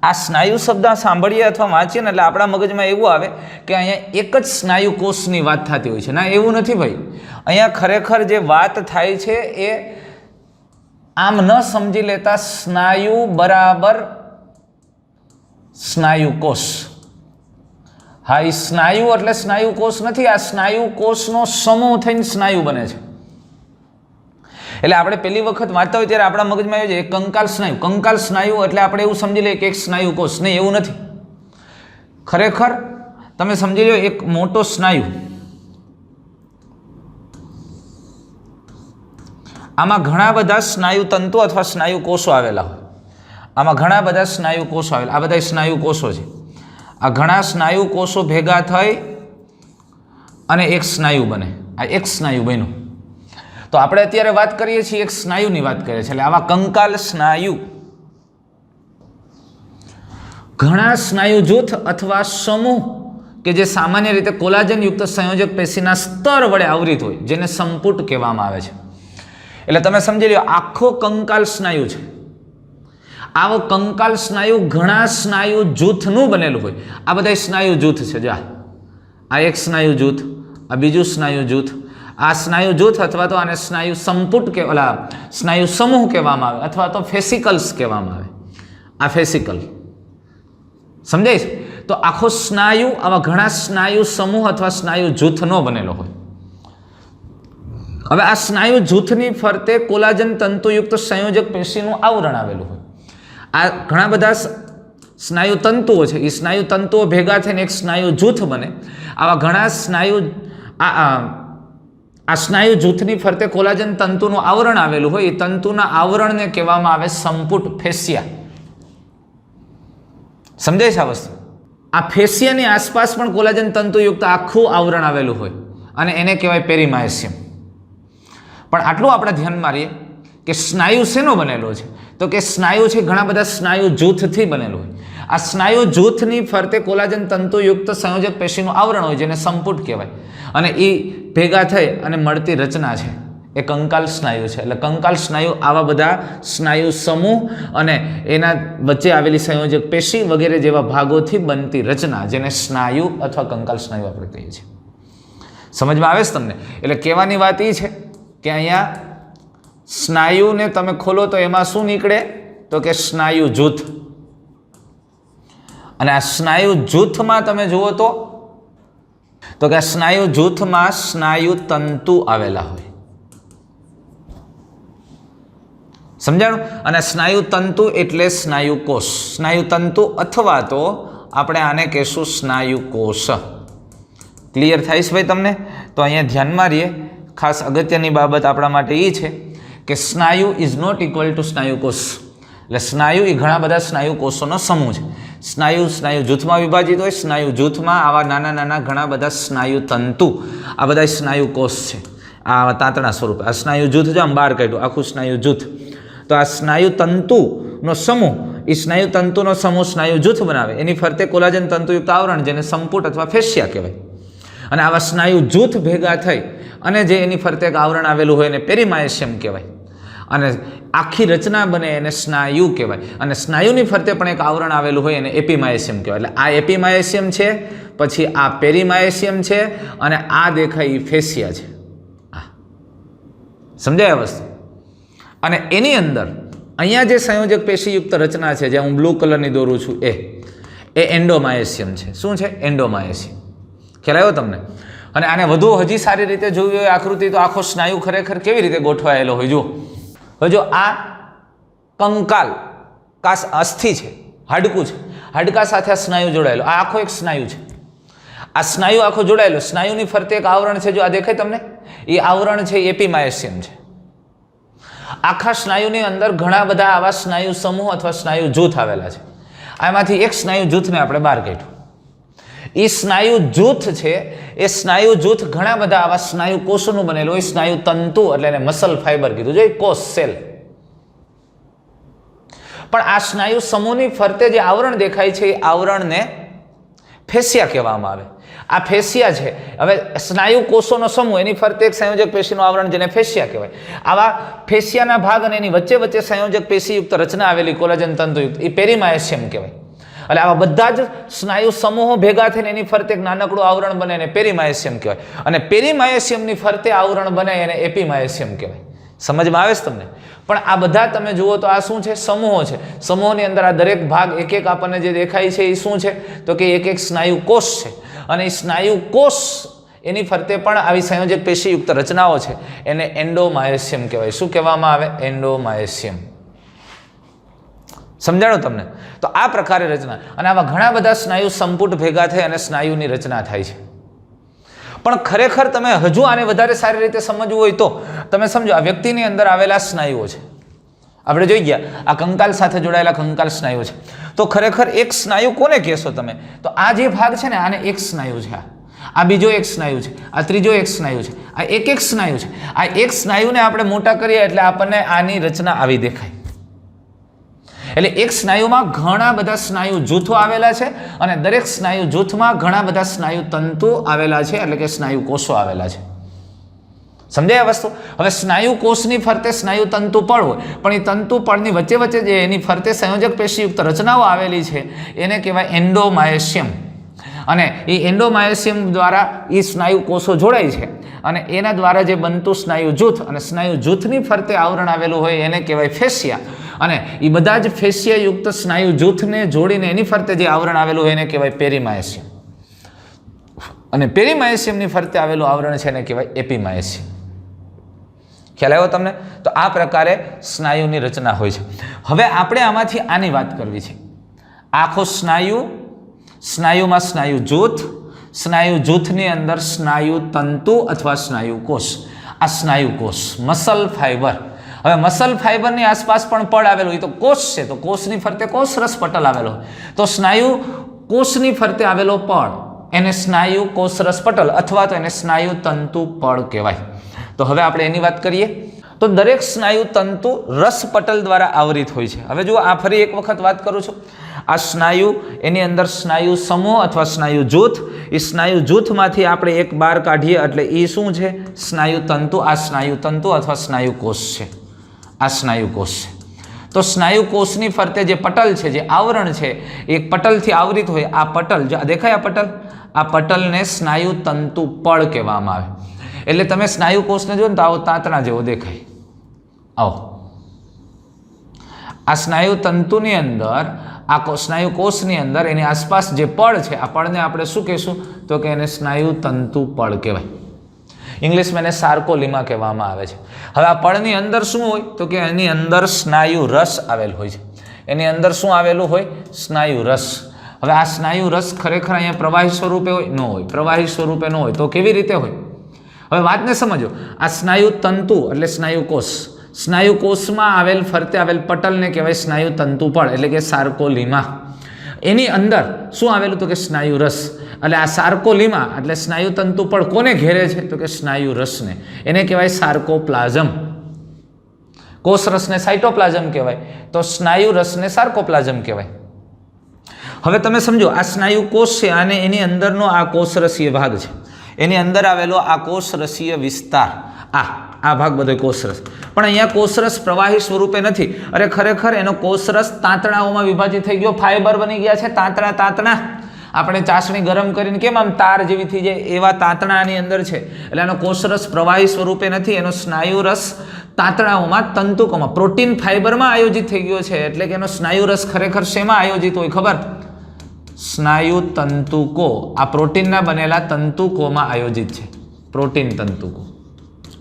આ સ્નાયુ શબ્દ સાંભળીએ અથવા વાંચીએ ને એટલે આપણા મગજમાં એવું આવે કે અહીંયા એક જ સ્નાયુ કોષની વાત થતી હોય છે. ના, એવું નથી ભાઈ. અહીંયા ખરેખર જે વાત થાય છે એ આમ ન સમજી લેતા સ્નાયુ બરાબર સ્નાયુ કોષ. હા, એ સ્નાયુ એટલે સ્નાયુ કોષ નથી, આ સ્નાયુ કોષનો સમૂહ થઈને સ્નાયુ બને છે. એટલે આપણે પહેલી વખત વાંચતા હોય ત્યારે આપણા મગજમાં આવ્યું છે એક કંકાલ સ્નાયુ. કંકાલ સ્નાયુ એટલે આપણે એવું સમજી લઈએ કે એક સ્નાયુ કોષ. નહીં, એવું નથી. ખરેખર તમે સમજી લો એક મોટો સ્નાયુ, આમાં ઘણા બધા સ્નાયુ તંતુ અથવા સ્નાયુ કોષો આવેલા હોય. આમાં ઘણા બધા સ્નાયુ કોષો આવેલા, આ બધા સ્નાયુ કોષો છે. આ ઘણા સ્નાયુ કોષો ભેગા થઈ અને એક સ્નાયુ બને. આ એક સ્નાયુ બન્યું. તો આપણે અત્યારે વાત કરીએ છીએ એક સ્નાયુની વાત કરીએ છીએ. એટલે આવા કંકાલ સ્નાયુ ઘણા સ્નાયુ જૂથ અથવા સમૂહ કે જે સામાન્ય રીતે કોલાજન યુક્ત સંયોજક પેશીના સ્તર વડે આવૃત હોય, જેને સંપુટ કહેવામાં આવે છે. એટલે તમે સમજી લો આખો કંકાલ સ્નાયુ છે. આવો કંકાલ સ્નાયુ ઘણા સ્નાયુ જૂથનું બનેલું હોય. આ બધા સ્નાયુ જૂથ છે. જા, આ એક સ્નાયુ જૂથ, આ બીજું સ્નાયુ જૂથ, આ સ્નાયુ જૂથ અથવા તો આને સ્નાયુ સંપુટ કે ઓલા સ્નાયુ સમૂહ કહેવામાં આવે અથવા તો ફેસિકલ્સ કહેવામાં આવે. આ ફેસિકલ સમજાય છે. તો આખો સ્નાયુ આવા ઘણા સ્નાયુ સમૂહ અથવા સ્નાયુ જૂથનો બનેલો હોય. હવે આ સ્નાયુ જૂથની ફરતે કોલાજન તંતુયુક્ત સંયોજક પેશીનું આવરણ આવેલું હોય. આ ઘણા બધા સ્નાયુ તંતુઓ છે, એ સ્નાયુ તંતુઓ ભેગા થઈને એક સ્નાયુ જૂથ બને. આવા ઘણા સ્નાયુ આ સ્નાયુ જૂથની ફરતે કોલાજન તંતુનું આવરણ આવેલું હોય. એ તંતુના આવરણને કહેવામાં આવે સંપુટ, ફેસિયા. સમજાય છે આ વસ્તુ? આ ફેસિયાની આસપાસ પણ કોલાજન તંતુયુક્ત આખું આવરણ આવેલું હોય અને એને કહેવાય પેરીમાયસિયમ. પણ આટલું આપણે ધ્યાન મારીએ કે સ્નાયુ શેનો બનેલો છે? તો કે સ્નાયુ છે ઘણા બધા સ્નાયુ જૂથથી બનેલું હોય. આ સ્નાયુ જૂથની ફરતે કોલાજન તંતુયુક્ત સંયોજક પેશીનું આવરણ હોય, જેને સંપુટ કહેવાય. અને એ ભેગા થઈ અને મળતી રચના છે એ કંકાલ સ્નાયુ છે. એટલે કંકાલ સ્નાયુ આવા બધા સ્નાયુ સમૂહ અને એના વચ્ચે આવેલી સંયોજક પેશી વગેરે જેવા ભાગોથી બનતી રચના, જેને સ્નાયુ અથવા કંકાલ સ્નાયુ આપણે કહીએ છીએ. સમજમાં આવે છે તમને? એટલે કહેવાની વાત એ છે કે અહીંયા સ્નાયુને તમે ખોલો તો એમાં શું નીકળે? તો કે સ્નાયુ જૂથ. અને આ સ્નાયુ જૂથમાં તમે જુઓ તો કે આ સ્નાયુ જૂથમાં સ્નાયુ તંતુ આવેલા હોય. સમજાણું? અને સ્નાયુ તંતુ એટલે સ્નાયુ કોષ. સ્નાયુ તંતુ અથવા તો આપણે આને કહેશું સ્નાયુ કોષ. ક્લિયર થાય છે ભાઈ તમને? તો અહીંયા ધ્યાનમાં રહીએ. ખાસ અગત્યની બાબત આપણા માટે એ છે કે સ્નાયુ ઇઝ નોટ ઇક્વલ ટુ સ્નાયુ કોષ. એટલે સ્નાયુ એ ઘણા બધા સ્નાયુ કોષોનો સમૂહ છે. સ્નાયુ જૂથમાં વિભાજિત હોય. સ્નાયુ જૂથમાં આવા નાના નાના ઘણા બધા સ્નાયુ તંતુ, આ બધા સ્નાયુ કોષ છે. આ તાંતણા સ્વરૂપે આ સ્નાયુ જૂથ જો આમ બહાર કાઢ્યું આખું સ્નાયુ જૂથ. તો આ સ્નાયુ તંતુનો સમૂહ, એ સ્નાયુ તંતુનો સમૂહ સ્નાયુ જૂથ બનાવે. એની ફરતે કોલાજન તંતુયુક્ત આવરણ, જેને સંપુટ અથવા ફેસિયા કહેવાય. અને આવા સ્નાયુ જૂથ ભેગા થઈ અને જે એની ફરતે એક આવરણ આવેલું હોય એને પેરીમાયસિયમ કહેવાય. અને આખી રચના બને એને સ્નાયુ કહેવાય. અને સ્નાયુની ફરતે પણ એક આવરણ આવેલું હોય એને એપીમાયસિયમ કહેવાય. એટલે આ એપીમાયસિયમ છે, પછી આ પેરીમાયસિયમ છે અને આ દેખાય એ ફેસિયા છે. સમજાય આ વસ્તુ? અને એની અંદર અહીંયા જે સંયોજક પેશીયુક્ત રચના છે, જ્યાં હું બ્લુ કલરની દોરું છું, એ એન્ડોમાયોસિયમ છે. શું છે? એન્ડોમાયોસિયમ. ખ્યાલ આવ્યો તમને? અને આને વધુ હજી સારી રીતે જોવી હોય આકૃતિ, તો આખો સ્નાયુ ખરેખર કેવી રીતે ગોઠવાયેલો હોય જુઓ. હવે જો આ કંકાલ અસ્થિ છે, હાડકું છે, હાડકા સાથે આ સ્નાયુ જોડાયેલો, આ આખો એક સ્નાયુ છે. આ સ્નાયુ આખો જોડાયેલો, સ્નાયુની ફરતે એક આવરણ છે, જો આ દેખાય તમને, એ આવરણ છે એપિમાયોસિયમ છે. આખા સ્નાયુની અંદર ઘણા બધા આવા સ્નાયુ સમૂહ અથવા સ્નાયુ જૂથ આવેલા છે. આમાંથી એક સ્નાયુ જૂથને આપણે બહાર કાઢ્યું. એ સ્નાયુ જૂથ છે, એ સ્નાયુ જૂથ ઘણા બધા આવા સ્નાયુ કોષોનું બનેલું હોય. સ્નાયુ તંતુ એટલે એને મસલ ફાઈબર કીધું, જો કોષ સેલ. પણ આ સ્નાયુ સમૂહની ફરતે જે આવરણ દેખાય છે, એ આવરણને ફેસિયા કહેવામાં આવે. આ ફેસિયા છે. હવે સ્નાયુ કોષોનો સમૂહ, એની ફરતે એક સંયોજક પેશીનું આવરણ, જેને ફેસિયા કહેવાય. આવા ફેસિયાના ભાગ અને એની વચ્ચે વચ્ચે સંયોજક પેશીયુક્ત રચના આવેલી કોલેજન તંતુયુક્ત, એ પેરીમાયોસિયમ કહેવાય. એટલે આવા બધા જ સ્નાયુ સમૂહો ભેગા થઈને એની ફરતે એક નાનકડું આવરણ બને, એને પેરીમાયોસિયમ કહેવાય. અને પેરીમાયોસિયમની ફરતે આવરણ બને, એને એપિમાયોસિયમ કહેવાય. સમજમાં આવે છે તમને? પણ આ બધા તમે જુઓ તો આ શું છે? સમૂહો છે. સમૂહોની અંદર આ દરેક ભાગ એક એક આપણને જે દેખાય છે, એ શું છે? તો કે એક એક સ્નાયુ કોષ છે. અને એ સ્નાયુ કોષ એની ફરતે પણ આવી સંયોજક પેશીયુક્ત રચનાઓ છે, એને એન્ડોમાયોસિયમ કહેવાય. શું કહેવામાં આવે? એન્ડોમાયોસિયમ. સમજાણું તમને? તો આ પ્રકારે રચના, અને આવા ઘણા બધા સ્નાયુ સંપુટ ભેગા થઈ અને સ્નાયુની રચના થાય છે. પણ ખરેખર તમે હજુ આને વધારે સારી રીતે સમજવું હોય તો તમે સમજો, આ વ્યક્તિની અંદર આવેલા સ્નાયુઓ છે. આપણે જોઈ ગયા આ કંકાલ સાથે જોડાયેલા કંકાલ સ્નાયુ છે. તો ખરેખર એક સ્નાયુ કોને કહેશો તમે? તો આ જે ભાગ છે ને, આને એક સ્નાયુ છે. આ બીજો એક સ્નાયુ છે, આ ત્રીજો એક સ્નાયુ છે, આ એક સ્નાયુ છે. આ એક સ્નાયુને આપણે મોટા કરીએ એટલે આપણને આની રચના આવી દેખાય. એટલે એક સ્નાયુમાં ઘણા બધા સ્નાયુ જૂથો આવેલા છે, અને દરેક સ્નાયુ જૂથમાં ઘણા બધા સ્નાયુ તંતુ આવેલા છે, એટલે કે સ્નાયુ કોષો આવેલા છે. સમજાય આ વસ્તુ? હવે સ્નાયુ કોષની ફરતે સ્નાયુ તંતુ પડ હોય, પણ એ તંતુ પડની વચ્ચે વચ્ચે જે એની ફરતે સંયોજક પેશીયુક્ત રચનાઓ આવેલી છે, એને કહેવાય એન્ડોમાયોસિયમ. અને એ એન્ડોમાયોસિયમ દ્વારા એ સ્નાયુ કોષો જોડાય છે, અને એના દ્વારા જે બનતું સ્નાયુ જૂથ, અને સ્નાયુ જૂથની ફરતે આવરણ આવેલું હોય, એને કહેવાય ફેસિયા. અને એ બધા જ ફેસિયાયુક્ત સ્નાયુ જૂથને જોડીને એની ફરતે જે આવરણ આવેલું હોય, એને કહેવાય પેરીમાયોસિયમ. અને પેરીમાયોસિયમની ફરતે આવેલું આવરણ છે, એને કહેવાય એપિમાયોસિયમ. ખ્યાલ આવ્યો તમને? તો આ પ્રકારે સ્નાયુની રચના હોય છે. હવે આપણે આમાંથી આની વાત કરવી છે. આખો સ્નાયુ, સ્નાયુમાં સ્નાયુ જૂથ, સ્નાયુ જૂથની અંદર સ્નાયુ તંતુ અથવા સ્નાયુ કોષ. આ સ્નાયુ કોષ, મસલ ફાઈબર. હવે મસલ ફાઈબરની આસપાસ પણ પડ આવેલું હોય, તો કોષ છે, તો કોષની ફરતે કોષરસ પટલ આવેલો હોય. તો સ્નાયુ કોષની ફરતે આવેલો પડ, એને સ્નાયુ કોષરસ પટલ અથવા તો એને સ્નાયુ તંતુ પડ કહેવાય. તો હવે આપણે એની વાત કરીએ. તો દરેક સ્નાયુ તંતુ રસ પટલ દ્વારા આવરિત હોય છે. હવે જુઓ, આ ફરી એક વખત વાત કરું છું. આ સ્નાયુ, એની અંદર સ્નાયુ સમૂહ અથવા સ્નાયુ જૂથ, એ સ્નાયુ જૂથમાંથી આપણે એક બહાર કાઢીએ એટલે એ શું છે? સ્નાયુ તંતુ. આ સ્નાયુ તંતુ અથવા સ્નાયુ કોષ છે. આ સ્નાયુ કોષ છે. તો સ્નાયુ કોષની ફરતે જે પટલ છે, જે આવરણ છે, એક પટલથી આવરિત હોય. આ પટલ જો દેખાય, આ પટલ, આ પટલને સ્નાયુ તંતુ પડ કહેવામાં આવે. એટલે તમે સ્નાયુ કોષને જો ને તો આવો તાંતણા જેવો દેખાય. આવો આ સ્નાયુ તંતુની અંદર, આ સ્નાયુ કોષની અંદર એની આસપાસ જે પડ છે, આ પડને આપણે શું કહેશું? તો કે એને સ્નાયુ તંતુ પડ કહેવાય. ઇંગ્લિશમાં એને સાર્કોલિમા કહેવામાં આવે છે. હવે આ પડની અંદર શું હોય? તો કે એની અંદર સ્નાયુ રસ આવેલ હોય છે. એની અંદર શું આવેલું હોય? સ્નાયુ રસ. હવે આ સ્નાયુ રસ ખરેખર અહીંયા પ્રવાહી સ્વરૂપે હોય? ન હોય. પ્રવાહી સ્વરૂપે ન હોય તો કેવી રીતે હોય? હવે વાતને સમજો. આ સ્નાયુ તંતુ એટલે સ્નાયુ કોષ, સ્નાયુ કોષમાં આવેલ ફરતે આવેલ પટલને કહેવાય સ્નાયુ તંતુ પડ એટલે કે સાર્કોલિમા. એની અંદર શું આવેલું? તો કે સ્નાયુ રસ. એટલે આ સાર્કોલિમા એટલે સ્નાયુ તંતુ પડ કોને ઘેરે છે? તો કે સ્નાયુ રસને. એને કહેવાય સાર્કોપ્લાઝમ. કોષ રસને સાઇટોપ્લાઝમ કહેવાય, તો સ્નાયુ રસને સાર્કોપ્લાઝમ કહેવાય. હવે તમે સમજો, આ સ્નાયુ કોષ છે અને એની અંદરનો આ કોષરસીય ભાગ છે. એની અંદર આવેલો આ કોષરસીય વિસ્તાર, આ ભાગ બધો કોષરસ. પણ અહીંયા કોષરસ પ્રવાહી સ્વરૂપે નથી. અરે ખરેખર એનો કોષરસ તાંતણાઓમાં વિભાજિત થઈ ગયો, ફાઈબર બની ગયા છે. તાંતણા આપણે ચાસણી ગરમ કરીને કેમ આમ તાર જેવી થઈ જાય, એવા તાંતણા આની અંદર છે. એટલે એનો કોષરસ પ્રવાહી સ્વરૂપે નથી. એનો સ્નાયુ રસ તાંતણાઓમાં તંતુકોમાં પ્રોટીન ફાઈબરમાં આયોજિત થઈ ગયો છે, એટલે કે એનો સ્નાયુ રસ ખરેખર શેમાં આયોજિત હોય ખબર? સ્નાયુ તંતુકો. આ પ્રોટીનના બનેલા તંતુકોમાં આયોજિત છે. પ્રોટીન તંતુકો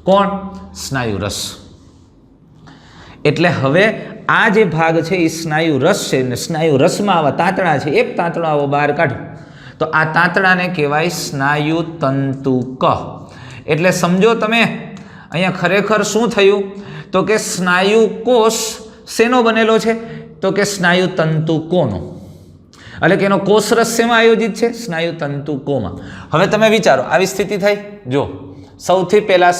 કોણ? સ્નાયુ રસ. એટલે હવે આ જે ભાગ છે એ સ્નાયુ રસ છે ને સ્નાયુ રસમાં આવા તાંતણા છે. એક તાંતણો આવો બહાર કાઢો તો આ તાંતણાને કહેવાય સ્નાયુ તંતુક. એટલે સમજો તમે અહીંયા ખરેખર શું થયું તો કે સ્નાયુ કોષ શેનો બનેલો છે તો કે સ્નાયુ તંતુકોનો. એટલે કે એનો કોષરસ શેમાં આયોજિત છે? સ્નાયુ તંતુકોમાં. હવે તમે વિચારો આવી સ્થિતિ થઈ. જો સૌથી પહેલા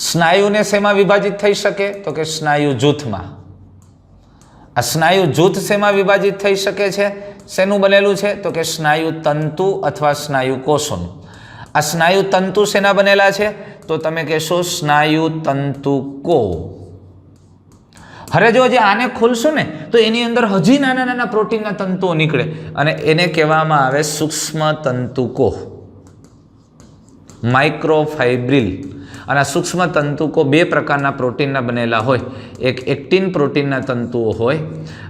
સ્નાયુને શેમાં વિભાજિત થઈ શકે તો કે સ્નાયુ જૂથમાં. આ સ્નાયુ જૂથ શેમાં વિભાજિત થઈ શકે છે? શેનું બનેલું છે તો કે સ્નાયુ તંતુ અથવા સ્નાયુ કોષોનું. આ સ્નાયુ તંતુ શેના બનેલા છે તો તમે કહેશો સ્નાયુ તંતુકો. હવે જો આને ખોલશો ને તો એની અંદર હજી નાના નાના પ્રોટીનના તંતુઓ નીકળે અને એને કહેવામાં આવે સૂક્ષ્મ તંતુકો, માઇક્રોફાઇબ્રિલ. અને આ સૂક્ષ્મ તંતુકો બે પ્રકારના પ્રોટીનના બનેલા હોય. એક એક્ટિન પ્રોટીનના તંતુઓ હોય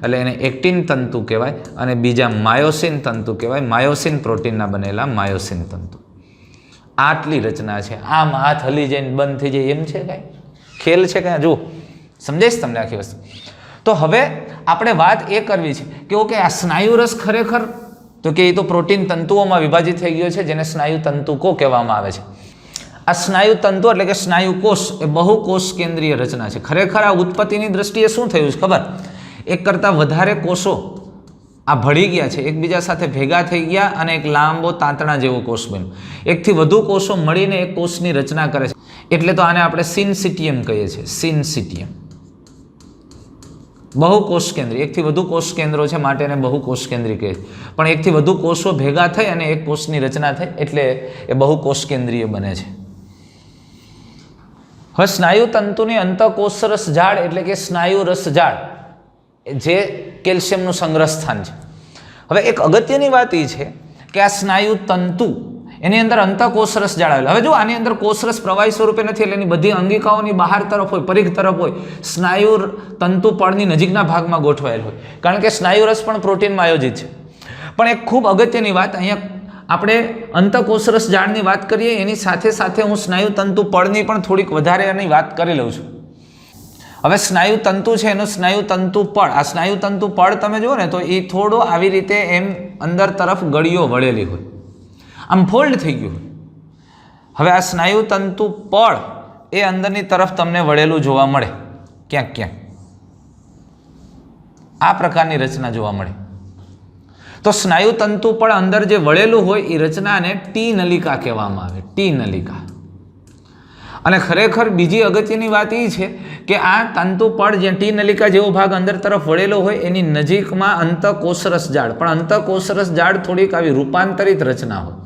એટલે એને એક્ટિન તંતુ કહેવાય અને બીજા માયોસિન તંતુ કહેવાય. માયોસિન પ્રોટીનના બનેલા માયોસિન તંતુ. આટલી રચના છે. આમ હાથ હલી જઈને બંધ થઈ જાય એમ છે કાંઈ ખેલ છે કાંઈ? જુઓ સમજાઈશ તમને આખી વસ્તુ. તો હવે આપણે વાત એ કરવી છે કે ઓકે આ સ્નાયુ રસ ખરેખર તો કે એ તો પ્રોટીન તંતુઓમાં વિભાજિત થઈ ગયો છે જેને સ્નાયુ તંતુકો કહેવામાં આવે છે. આ સ્નાયુ તંતુ એટલે કે સ્નાયુ કોષ એ બહુકોષ કેન્દ્રીય રચના છે. ખરેખર આ ઉત્પત્તિની દ્રષ્ટિએ શું થયું છે ખબર? એક કરતાં વધારે કોષો આ ભળી ગયા છે, એકબીજા સાથે ભેગા થઈ ગયા અને એક લાંબો તાંતણા જેવો કોષ બન્યો. એકથી વધુ કોષો મળીને એક કોષની રચના કરે છે. એટલે તો આને આપણે સિન્સિટિયમ કહીએ છીએ. સિન્સિટિયમ બહુકોષ કેન્દ્રી. એકથી વધુ કોષ કેન્દ્રો છે માટે એને બહુકોષ કેન્દ્રી કહે છે. પણ એકથી વધુ કોષો ભેગા થઈ અને એક કોષની રચના થઈ એટલે એ બહુકોષ કેન્દ્રીય બને છે. હવે સ્નાયુ તંતુની અંતઃકોષરસ ઝાડ એટલે કે સ્નાયુ રસ ઝાડ જે કેલ્શિયમનું સંગ્રહ સ્થાન છે. હવે એક અગત્યની વાત એ છે કે આ સ્નાયુ તંતુ એની અંદર અંતઃકોષરસ ઝાડ આવેલા. હવે જો આની અંદર કોષરસ પ્રવાહી સ્વરૂપે નથી એટલે એની બધી અંગિકાઓની બહાર તરફ હોય, પરિઘ તરફ હોય, સ્નાયુ તંતુ પડની નજીકના ભાગમાં ગોઠવાયેલ હોય. કારણ કે સ્નાયુ રસ પણ પ્રોટીનમાં આયોજિત છે. પણ એક ખૂબ અગત્યની વાત અહીંયા આપણે અંતઃકોષરસ ઝાડની વાત કરીએ એની સાથે સાથે હું સ્નાયુ તંતુ પડની પણ થોડીક વધારે એની વાત કરી લઉં છું. હવે સ્નાયુ તંતુ છે એનું સ્નાયુ તંતુ પડ. આ સ્નાયુ તંતુ પડ તમે જુઓ ને તો એ થોડો આવી રીતે એમ અંદર તરફ ગળીઓ વળેલી હોય, આમ ફોલ્ડ થઈ ગયું હોય. હવે આ સ્નાયુ તંતુ પડ એ અંદરની તરફ તમને વળેલું જોવા મળે ક્યાંક ક્યાંક. આ પ્રકારની રચના જોવા મળે. તો સ્નાયુ તંતુ પણ અંદર જે વળેલું હોય એ રચનાને ટી નલિકા કહેવામાં આવે. ટી નલિકા. અને ખરેખર બીજી અગત્યની વાત એ છે કે આ તંતુ પડ જે ટી નલિકા જેવો ભાગ અંદર તરફ વળેલો હોય એની નજીકમાં અંતઃકોષરસ ઝાડ. પણ અંતઃકોષરસ ઝાડ થોડીક આવી રૂપાંતરિત રચના હોય.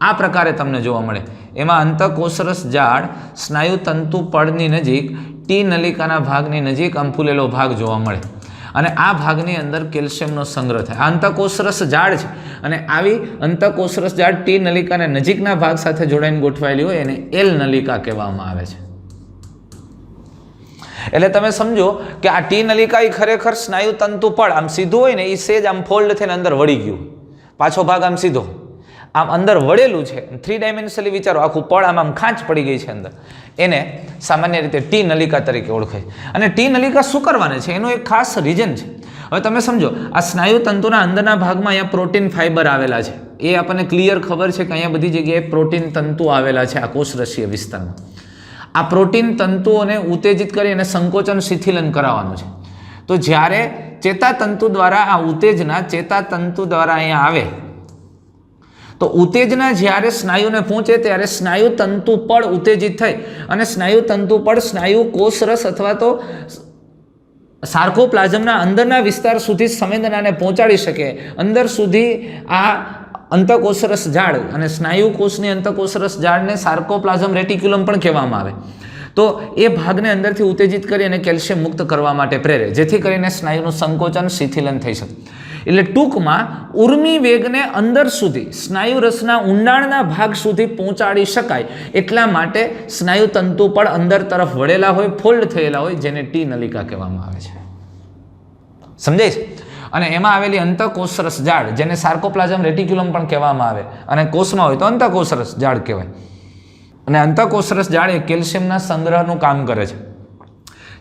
આ પ્રકારે તમને જોવા મળે. એમાં અંતઃકોષરસ ઝાડ સ્નાયુ તંતુ પડની નજીક ટી નલિકાના ભાગની નજીક આમ ફૂલેલો ભાગ જોવા મળે અને આ ભાગની અંદર કેલ્શિયમનો સંગ્રહ થાય. આ અંતઃકોષરસ ઝાડ છે અને આવી અંતઃકોષરસ ઝાડ ટી નલિકાના નજીકના ભાગ સાથે જોડાઈને ગોઠવાયેલી હોય એને એલ નલિકા કહેવામાં આવે છે. એટલે તમે સમજો કે આ ટી નલિકા એ ખરેખર સ્નાયુ તંતુ પડ આમ સીધું હોય ને એ સેજ આમ ફોલ્ડ થઈને અંદર વળી ગયું, પાછો ભાગ આમ સીધો આમ અંદર વળેલું છે. 3 ડાયમેન્શનલી વિચારો, આખું પડ આમ ખાંચ પડી ગઈ છે અંદર. એને સામાન્ય રીતે ટી નલિકા તરીકે ઓળખાય. અને ટી નલિકા શું કરવાની છે એનું એક ખાસ રીઝન છે. હવે તમે સમજો આ સ્નાયુ તંતુના અંદરના ભાગમાં અહીંયા પ્રોટીન ફાઈબર આવેલા છે. એ આપણને ક્લિયર ખબર છે કે અહીંયા બધી જગ્યાએ પ્રોટીન તંતુ આવેલા છે આ કોષરસીય વિસ્તારમાં. આ પ્રોટીન તંતુઓને ઉત્તેજિત કરી અને સંકોચન શિથિલન કરાવવાનું છે. તો જ્યારે ચેતાતંતુ દ્વારા આ ઉત્તેજના ચેતાતંતુ દ્વારા અહીંયા આવે તો ઉત્તેજના જ્યારે સ્નાયુને પહોંચે ત્યારે સ્નાયુ તંતુ પડ ઉત્તેજિત થઈ અને સ્નાયુ તંતુ પડ સ્નાયુ કોષરસ અથવા તો સાર્કોપ્લાઝમના અંદરના વિસ્તાર સુધી સંવેદનાને પહોંચાડી શકે. અંદર સુધી આ અંતઃકોષરસ ઝાડ અને સ્નાયુ કોષની અંતઃકોષરસ ઝાડને સાર્કોપ્લાઝમ રેટિક્યુલમ પણ કહેવામાં આવે. તો એ ભાગને અંદરથી ઉત્તેજિત કરી અને કેલ્શિયમ મુક્ત કરવા માટે પ્રેરે જેથી કરીને સ્નાયુનું સંકોચન શિથિલન થઈ શકે. એટલે ટૂંકમાં ઉર્મી વેગને અંદર સુધી સ્નાયુ રસના ઊંડાણના ભાગ સુધી પહોંચાડી શકાય એટલા માટે સ્નાયુ તંતુ પણ અંદર તરફ વળેલા હોય, ફોલ્ડ થયેલા હોય, જેને ટી નલિકા કહેવામાં આવે છે. સમજાય છે? અને એમાં આવેલી અંતઃકોષરસ જાળ, જેને સાર્કોપ્લાઝમ રેટિક્યુલમ પણ કહેવામાં આવે, અને કોષમાં હોય તો અંતઃકોષરસ જાળ કહેવાય. અને અંતઃકોષરસ જાળ એ કેલ્શિયમના સંગ્રહનું કામ કરે છે.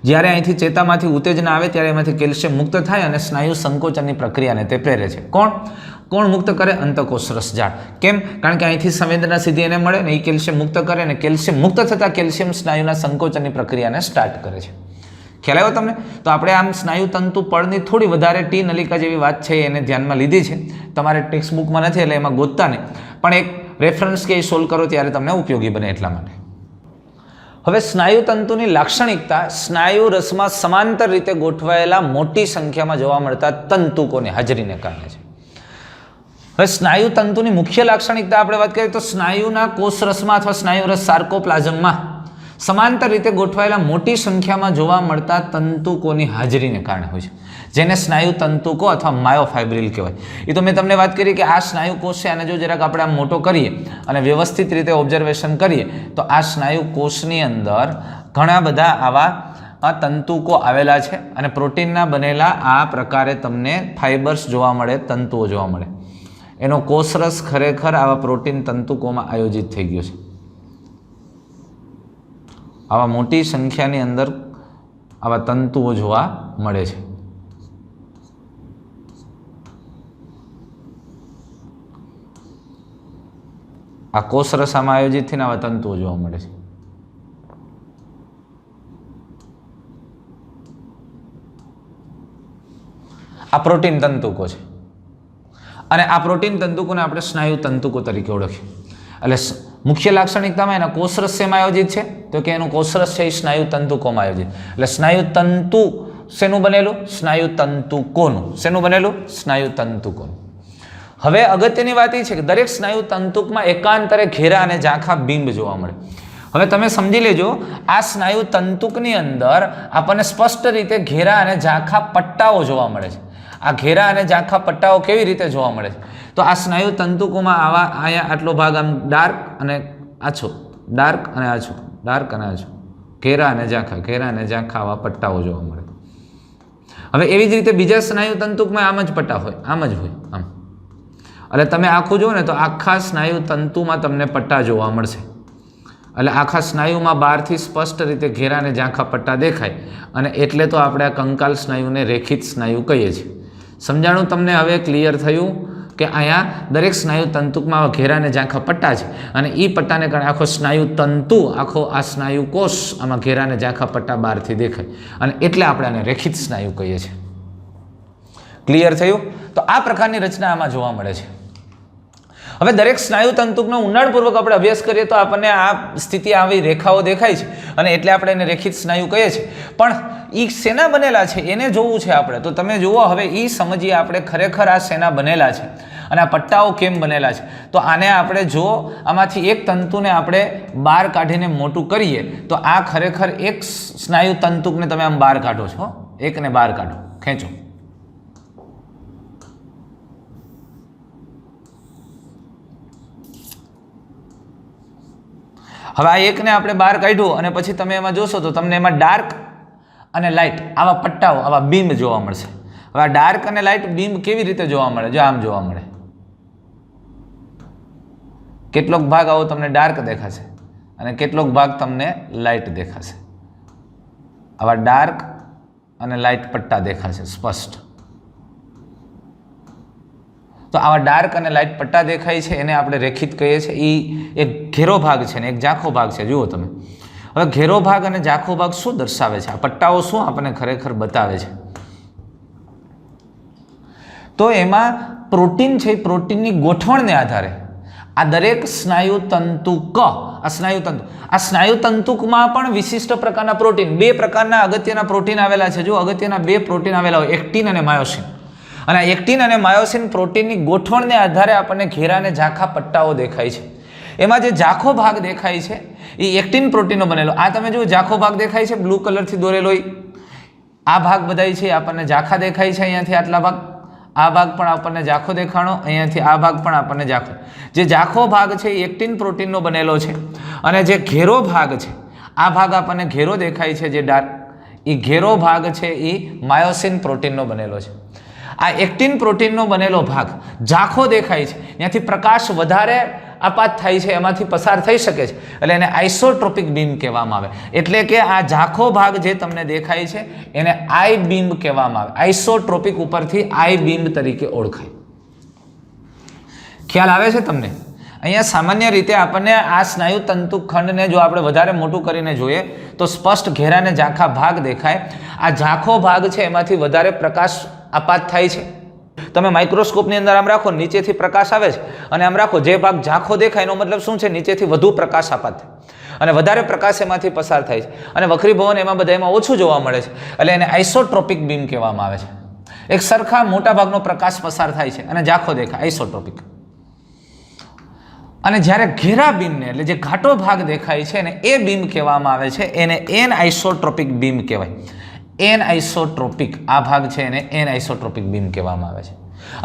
જ્યારે અહીંથી ચેતામાંથી ઉત્તેજના આવે ત્યારે એમાંથી કેલ્શિયમ મુક્ત થાય અને સ્નાયુ સંકોચનની પ્રક્રિયાને તે પ્રેરે છે. કોણ મુક્ત કરે? અંતઃકોષરસ જાળ. કેમ? કારણ કે અહીંથી સંવેદના સીધી એને મળે ને એ કેલ્શિયમ મુક્ત કરે, અને કેલ્શિયમ મુક્ત થતાં કેલ્શિયમ સ્નાયુના સંકોચનની પ્રક્રિયાને સ્ટાર્ટ કરે છે. ખ્યાલ આવ્યો તમને? તો આપણે આમ સ્નાયુ તંતુ પળની થોડી વધારે ટી નલિકા જેવી વાત છે એને ધ્યાનમાં લીધી છે. તમારે ટેક્સ્ટ બુકમાં નથી એટલે એમાં ગોતતા નહીં, પણ એક રેફરન્સ કે સોલ્વ કરો ત્યારે તમને ઉપયોગી બને એટલા માટે. હવે સ્નાયુ તંતુની લાક્ષણિકતા સ્નાયુ રસમાં સમાંતર રીતે ગોઠવાયેલા મોટી સંખ્યામાં જોવા મળતા તંતુકોની હાજરીને કારણે છે. હવે સ્નાયુ તંતુની મુખ્ય લાક્ષણિકતા આપણે વાત કરીએ તો સ્નાયુના કોષરસમાં અથવા સ્નાયુ રસ સાર્કોપ્લાઝમમાં સમાંતર રીતે ગોઠવાયેલા મોટી સંખ્યામાં જોવા મળતા તંતુકોની હાજરીને કારણે હોય છે, જેને સ્નાયુ તંતુકો અથવા માયોફાઇબ્રિલ કહેવાય. એ તો મેં તમને વાત કરી કે આ સ્નાયુ કોષ છે, અને જો જરાક આપણે આમ મોટો કરીએ અને વ્યવસ્થિત રીતે ઓબ્ઝર્વેશન કરીએ તો આ સ્નાયુ કોષની અંદર ઘણા બધા આવા તંતુકો આવેલા છે, અને પ્રોટીનના બનેલા આ પ્રકારે તમને ફાઇબર્સ જોવા મળે, તંતુઓ જોવા મળે. એનો કોષરસ ખરેખર આવા પ્રોટીન તંતુકોમાં આયોજિત થઈ ગયો છે. આવા મોટી સંખ્યાની અંદર આવા તંતુઓ જોવા મળે છે. આ કોષરસ આમાં આયોજિત થઈને આવા તંતુઓ જોવા મળે છે. આ પ્રોટીન તંતુકો છે, અને આ પ્રોટીન તંતુકોને આપણે સ્નાયુ તંતુકો તરીકે ઓળખીએ. એટલે મુખ્ય લાક્ષણિકતામાં એના કોષરસ શેમાં આયોજિત છે? તો કે એનું કોષરસ છે એ સ્નાયુ તંતુકોમાં આયોજિત. એટલે સ્નાયુ તંતુ શેનું બનેલું? સ્નાયુ તંતુકોનું. શેનું બનેલું? સ્નાયુ તંતુકોનું. હવે અગત્યની વાત એ છે કે દરેક સ્નાયુ તંતુકમાં એકાંતરે ઘેરા અને ઝાંખા બિંબ જોવા મળે. હવે તમે સમજી લેજો, આ સ્નાયુ તંતુકની અંદર આપણને સ્પષ્ટ રીતે ઘેરા અને ઝાંખા પટ્ટાઓ જોવા મળે છે. આ ઘેરા અને ઝાંખા પટ્ટાઓ કેવી રીતે જોવા મળે છે? તો આ સ્નાયુ તંતુકોમાં આવા અહીંયા આટલો ભાગ આમ ડાર્ક અને આછો, ડાર્ક અને આછો, ડાર્ક અને આછો, ઘેરા અને ઝાંખા આવા પટ્ટાઓ જોવા મળે. હવે એવી જ રીતે બીજા સ્નાયુ તંતુકમાં આમ જ પટ્ટા હોય, આમ જ હોય, આમ. એટલે તમે આખું જુઓ ને તો આખા સ્નાયુ તંતુમાં તમને પટ્ટા જોવા મળશે. એટલે આખા સ્નાયુમાં બહારથી સ્પષ્ટ રીતે ઘેરા અને ઝાંખા પટ્ટા દેખાય, અને એટલે તો આપણે આ કંકાલ સ્નાયુને રેખિત સ્નાયુ કહીએ છીએ. સમજાણું તમને? હવે ક્લિયર થયું કે અહીંયા દરેક સ્નાયુ તંતુકમાં ઘેરા અને ઝાંખા પટ્ટા છે, અને એ પટ્ટાને કારણે આખો સ્નાયુ તંતુ, આખો આ સ્નાયુ કોષ આમાં ઘેરા અને ઝાંખા પટ્ટા બહારથી દેખાય, અને એટલે આપણે આને રેખિત સ્નાયુ કહીએ છીએ. ક્લિયર થયું? તો આ પ્રકારની રચના આમાં જોવા મળે છે. હવે દરેક સ્નાયુ તંતુકનો ઊંડાણપૂર્વક આપણે અભ્યાસ કરીએ તો આપણને આ સ્થિતિ, આવી રેખાઓ દેખાય છે, અને એટલે આપણે એને રેખિત સ્નાયુ કહીએ છીએ. પણ એ શેના બનેલા છે એને જોવું છે આપણે. તો તમે જુઓ, હવે એ સમજીએ આપણે ખરેખર આ શેના બનેલા છે અને આ પટ્ટાઓ કેમ બનેલા છે. તો આને આપણે જો આમાંથી એક તંતુને આપણે બહાર કાઢીને મોટું કરીએ તો આ ખરેખર એક સ્નાયુ તંતુકને તમે આમ બહાર કાઢો છો, એકને બહાર કાઢો, ખેંચો. હવે આ એકને આપણે બહાર કાઢ્યું, અને પછી તમે એમાં જોશો તો તમને એમાં ડાર્ક અને લાઇટ આવા પટ્ટાઓ, આવા બીમ જોવા મળશે. હવે આ ડાર્ક અને લાઇટ બીમ કેવી રીતે જોવા મળે? જો આમ જોવા મળે. કેટલોક ભાગ આવો તમને ડાર્ક દેખાશે અને કેટલોક ભાગ તમને લાઇટ દેખાશે. આવા ડાર્ક અને લાઇટ પટ્ટા દેખાશે સ્પષ્ટ. તો આવા ડાર્ક અને લાઇટ પટ્ટા દેખાય છે એને આપણે રેખિત કહીએ છીએ. એ એક ઘેરો ભાગ છે ને એક ઝાંખો ભાગ છે. જુઓ તમે, હવે ઘેરો ભાગ અને ઝાંખો ભાગ શું દર્શાવે છે? આ પટ્ટાઓ શું આપણને ખરેખર બતાવે છે? તો એમાં પ્રોટીન છે, પ્રોટીનની ગોઠવણને આધારે આ દરેક સ્નાયુ તંતુક, આ સ્નાયુ તંતુકમાં પણ વિશિષ્ટ પ્રકારના પ્રોટીન, બે પ્રકારના અગત્યના પ્રોટીન આવેલા છે. જો અગત્યના બે પ્રોટીન આવેલા હોય, એક્ટિન અને માયોસિન. અને એક્ટિન અને માયોસિન પ્રોટીનની ગોઠવણને આધારે આપણને ઘેરા અને ઝાંખા પટ્ટાઓ દેખાય છે. એમાં જે ઝાંખો ભાગ દેખાય છે એ એક્ટિન પ્રોટીનનો બનેલો. આ તમે જો ઝાંખો ભાગ દેખાય છે બ્લુ કલરથી દોરેલો, આ ભાગ બધાય છે આપણને ઝાંખા દેખાય છે. અહીંયાથી આટલા ભાગ આ ભાગ પણ આપણને ઝાંખો દેખાણો, અહીંયાથી આ ભાગ પણ આપણને ઝાંખો. જે ઝાંખો ભાગ છે એ એક્ટિન પ્રોટીનનો બનેલો છે અને જે ઘેરો ભાગ છે આ ભાગ આપણને ઘેરો દેખાય છે, જે ડાર્ક, એ ઘેરો ભાગ છે એ માયોસિન પ્રોટીનનો બનેલો છે. આ એક્ટિન પ્રોટીનનો બનેલો ભાગ ઝાંખો દેખાય છે, ત્યાંથી પ્રકાશ વધારે આપાત થાય છે, એમાંથી પસાર થઈ શકે છે, એટલે એને આઇસોટ્રોપિક બીમ કહેવામાં આવે. એટલે કે આ ઝાંખો ભાગ જે તમને દેખાય છે એને આઈ બીમ કહેવામાં આવે. આઇસોટ્રોપિક ઉપરથી આઈ બીમ તરીકે ઓળખાય. ખ્યાલ આવે છે તમને? અહીંયા સામાન્ય રીતે આપણને આ સ્નાયુ તંતુ ખંડને જો આપણે વધારે મોટું કરીને જોઈએ તો સ્પષ્ટ ઘેરા અને ઝાંખા ભાગ દેખાય. આ ઝાંખો ભાગ છે એમાંથી વધારે પ્રકાશ આપાત થાય છે. તમે માઇક્રોસ્કોપની અંદર આમ રાખો, નીચેથી પ્રકાશ આવે છે, અને આમ રાખો જે ભાગ ઝાંખો દેખાય એનો મતલબ શું છે? નીચેથી વધુ પ્રકાશ આપાત થાય અને વધારે પ્રકાશ એમાંથી પસાર થાય છે. અને વક્રીભવન એમાં બધા એમાં ઓછું જોવા મળે છે, એટલે એને આઇસોટ્રોપિક બીમ કહેવામાં આવે છે. એક સરખા મોટા ભાગનો પ્રકાશ પસાર થાય છે અને ઝાંખો દેખાય, આઇસોટ્રોપિક. અને જ્યારે ઘેરા બીમને એટલે જે ઘાટો ભાગ દેખાય છે ને એ બીમ કહેવામાં આવે છે, એને એન આઇસોટ્રોપિક બીમ કહેવાય. એન આઇસોટ્રોપિક આ ભાગ છે એને એન આઇસોટ્રોપિક બીમ કહેવામાં આવે છે.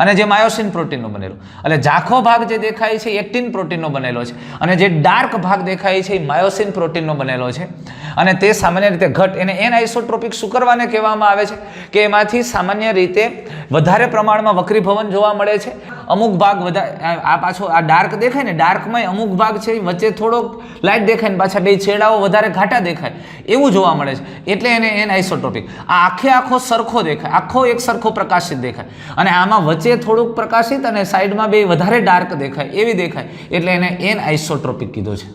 અને જે માયોસિન પ્રોટીનનો બનેલો, એટલે ઝાંખો ભાગ જે દેખાય છે એ એક્ટિન પ્રોટીનનો બનેલો છે, અને જે ડાર્ક ભાગ દેખાય છે એ માયોસિન પ્રોટીનનો બનેલો છે. અને તે સામાન્ય રીતે ઘટ, એને એન આઇસોટ્રોપિક શું કરવાને કહેવામાં આવે છે કે એમાંથી સામાન્ય રીતે વધારે પ્રમાણમાં વક્રીભવન જોવા મળે છે. અમુક ભાગ વધારે, આ પાછો આ ડાર્ક દેખાય ને, ડાર્કમાં અમુક ભાગ છે વચ્ચે થોડોક લાઇટ દેખાય ને પાછા બે છેડાઓ વધારે ઘાટા દેખાય, એવું જોવા મળે છે, એટલે એને એન આઇસોટ્રોપિક. આ આખો સરખો દેખાય, આખો એક સરખો પ્રકાશિત દેખાય, અને આમાં વચ્ચે થોડુંક પ્રકાશિત અને સાઈડમાં બે વધારે ડાર્ક દેખાય, એવી દેખાય, એટલે એને એન આઇસોટ્રોપિક કીધું છે.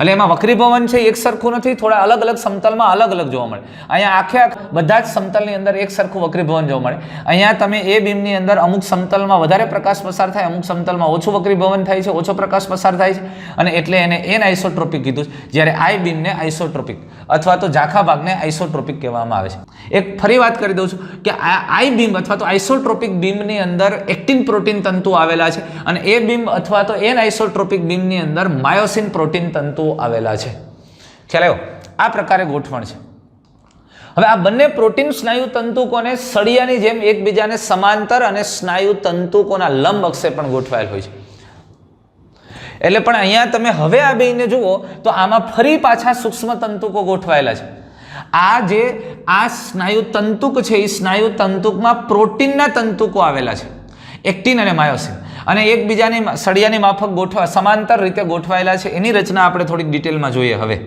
એટલે એમાં વક્રીભવન છે એક સરખું નથી, થોડા અલગ અલગ સમતલમાં અલગ અલગ જોવા મળે. અહીંયા આખે બધા જ સમતલની અંદર એક સરખું વક્રીભવન જોવા મળે. અહીંયા તમે એ બીમની અંદર અમુક સમતલમાં વધારે પ્રકાશ પસાર થાય, અમુક સમતલમાં ઓછું વક્રીભવન થાય છે, ઓછો પ્રકાશ પસાર થાય છે, અને એટલે એને એન આઇસોટ્રોપિક કીધું છે. જ્યારે આઈ બીમને આઇસોટ્રોપિક અથવા તો ઝાંખા ભાગને આઇસોટ્રોપિક કહેવામાં આવે છે. એક ફરી વાત કરી દઉં છું કે આ આઈ બીમ અથવા તો આઇસોટ્રોપિક બીમની અંદર એક્ટિન પ્રોટીન તંતુ આવેલા છે, અને એ બીમ અથવા તો એન આઇસોટ્રોપિક બીમની અંદર માયોસિન પ્રોટીન તંતુ આવેલા છે. ખ્યાલ આવ્યો? આ પ્રકારે ગોઠવણ છે. હવે આ બંને પ્રોટીન સ્નાયુ તંતુકોને સળિયાની જેમ એકબીજાને સમાંતર અને સ્નાયુ તંતુકોના લંબ અક્ષે પણ ગોઠવાયેલ હોય છે. એટલે પણ અહીંયા તમે હવે આ બેને જુઓ તો આમાં ફરી પાછા સૂક્ષ્મ તંતુકો ગોઠવાયેલા છે. આ સ્નાયુ તંતુક છે એ સ્નાયુ તંતુકમાં પ્રોટીનના તંતુકો આવેલા છે, એક્ટિન અને માયોસિન, અને એકબીજાની સળિયાની માફક સમાંતર રીતે ગોઠવાયેલા છે. એની રચના આપણે થોડીક ડિટેલમાં જોઈએ હવે.